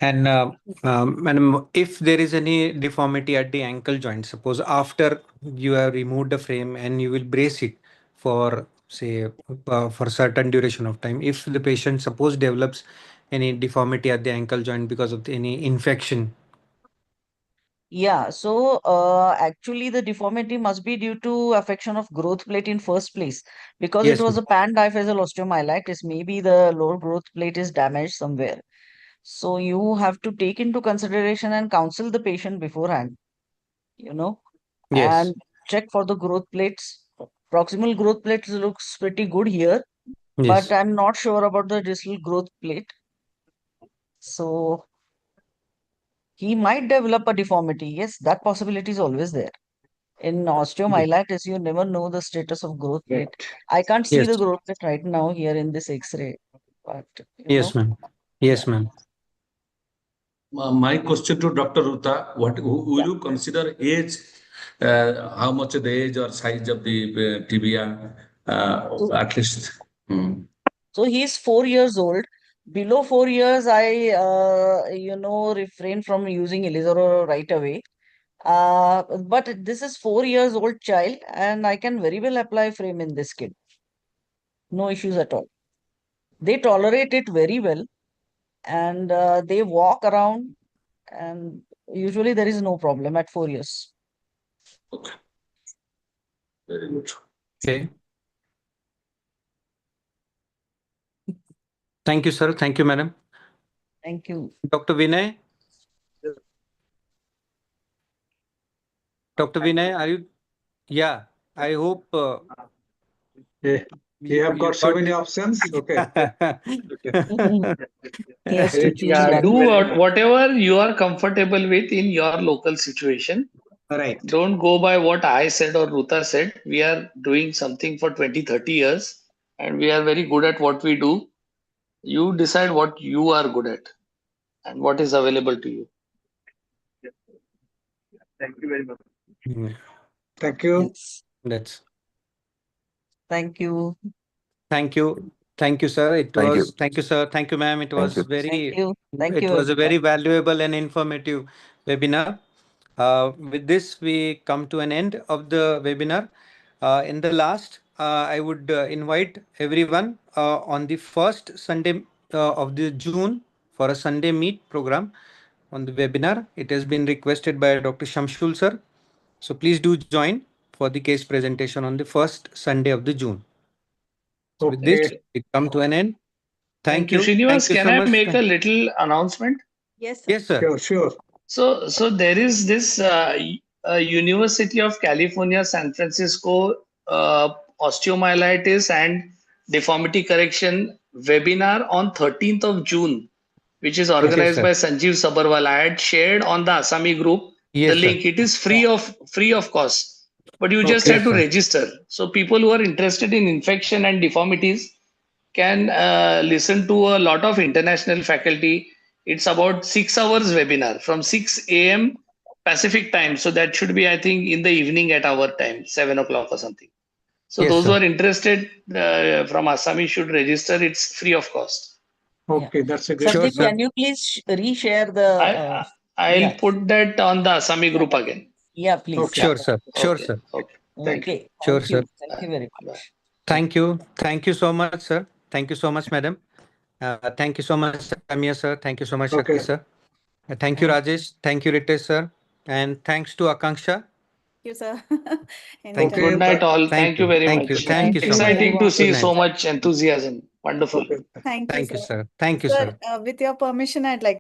And madam, if there is any deformity at the ankle joint, suppose after you have removed the frame and you will brace it for, say, for certain duration of time, if the patient suppose develops any deformity at the ankle joint because of any infection. Yeah, so actually the deformity must be due to affection of growth plate in first place because it Yes, was ma'am. a pan-diphasal osteomyelitis. Maybe the lower growth plate is damaged somewhere. So you have to take into consideration and counsel the patient beforehand, Yes. and check for the growth plates. Proximal growth plates looks pretty good here, but Yes. I'm not sure about the distal growth plate. So he might develop a deformity. Yes, that possibility is always there. In osteomyelitis, you never know the status of growth plate. I can't see Yes. the growth plate right now here in this X-ray, but Yes, ma'am. Yes, ma'am. My question to Dr. Ruta, will you consider age, how much the age or size of the tibia, at least? So he's 4 years old. Below 4 years, I refrain from using Ilizarov right away. But this is 4 years old child, and I can very well apply frame in this kid. No issues at all. They tolerate it very well, and they walk around, and usually there is no problem at 4 years. Okay. Very good. Okay. Thank you, sir. Thank you, madam. Thank you. Dr. Vinay? Dr. Vinay, are you? Yeah, I hope You have got so many options. Okay. He has to Very choose Yeah, good. one. do Very good. whatever you are comfortable with in your local situation. Right. Don't go by what I said or Ruta said. We are doing something for 20, 30 years and we are very good at what we do. You decide what you are good at and what is available to you. Thank you very much. Thank you. Yes. That's. Thank you. Thank you. Thank you, sir. Thank you, sir. Thank you, ma'am. It was Thank you. Thank it you, was a everyone. very valuable and informative webinar. With this, we come to an end of the webinar. In the last, I would invite everyone on the first Sunday of the June for a Sunday Meet program on the webinar. It has been requested by Dr. Shamshul, sir. So please do join for the case presentation on the first Sunday of the June. So with this, Okay. we come to an end. Thank you. you. Thank Srinivas, you can so I much. make a little announcement? Yes, sir. Yes, sir. Sure, sure. So there is this University of California, San Francisco osteomyelitis and deformity correction webinar on 13th of June, which is Okay, organized sir. by Sanjeev Sabarwal. I had shared on the ASAMI group the Yes, sir. link. It is free of cost, but you just Okay. have to Yes, sir. register. So people who are interested in infection and deformities can listen to a lot of international faculty. It's about 6 hours webinar from 6 a.m. Pacific time. So that should be, I think, in the evening at our time, 7 o'clock or something. So Yes, those who sir. are interested from Asami should register. It's free of cost. Okay. That's a great. Sure, Sandeep, sir. can you please reshare the I'll yeah. put that on the Asami group again. Yeah, please. Okay. Sure, sir. Sure, Okay. sir. Okay. Thank you. Okay. Sure, Thank sir. you. Thank you very Bye. much. Thank you. Thank you so much, sir. Thank you so much, madam. Thank you so much, Amiya, sir. Thank you so much, Shakti, Okay. sir. Thank you, Rajesh. Thank you, Ritesh, sir. And thanks to Akanksha. Thank you, sir. Thank Okay. you. Good night, all. Thank you very Thank you. much. Thank you so much. Exciting to everyone. see Good so night. much enthusiasm. Wonderful. Okay. Thank you, Thank you, sir. sir. Thank you, Sir, sir. with your permission, I'd like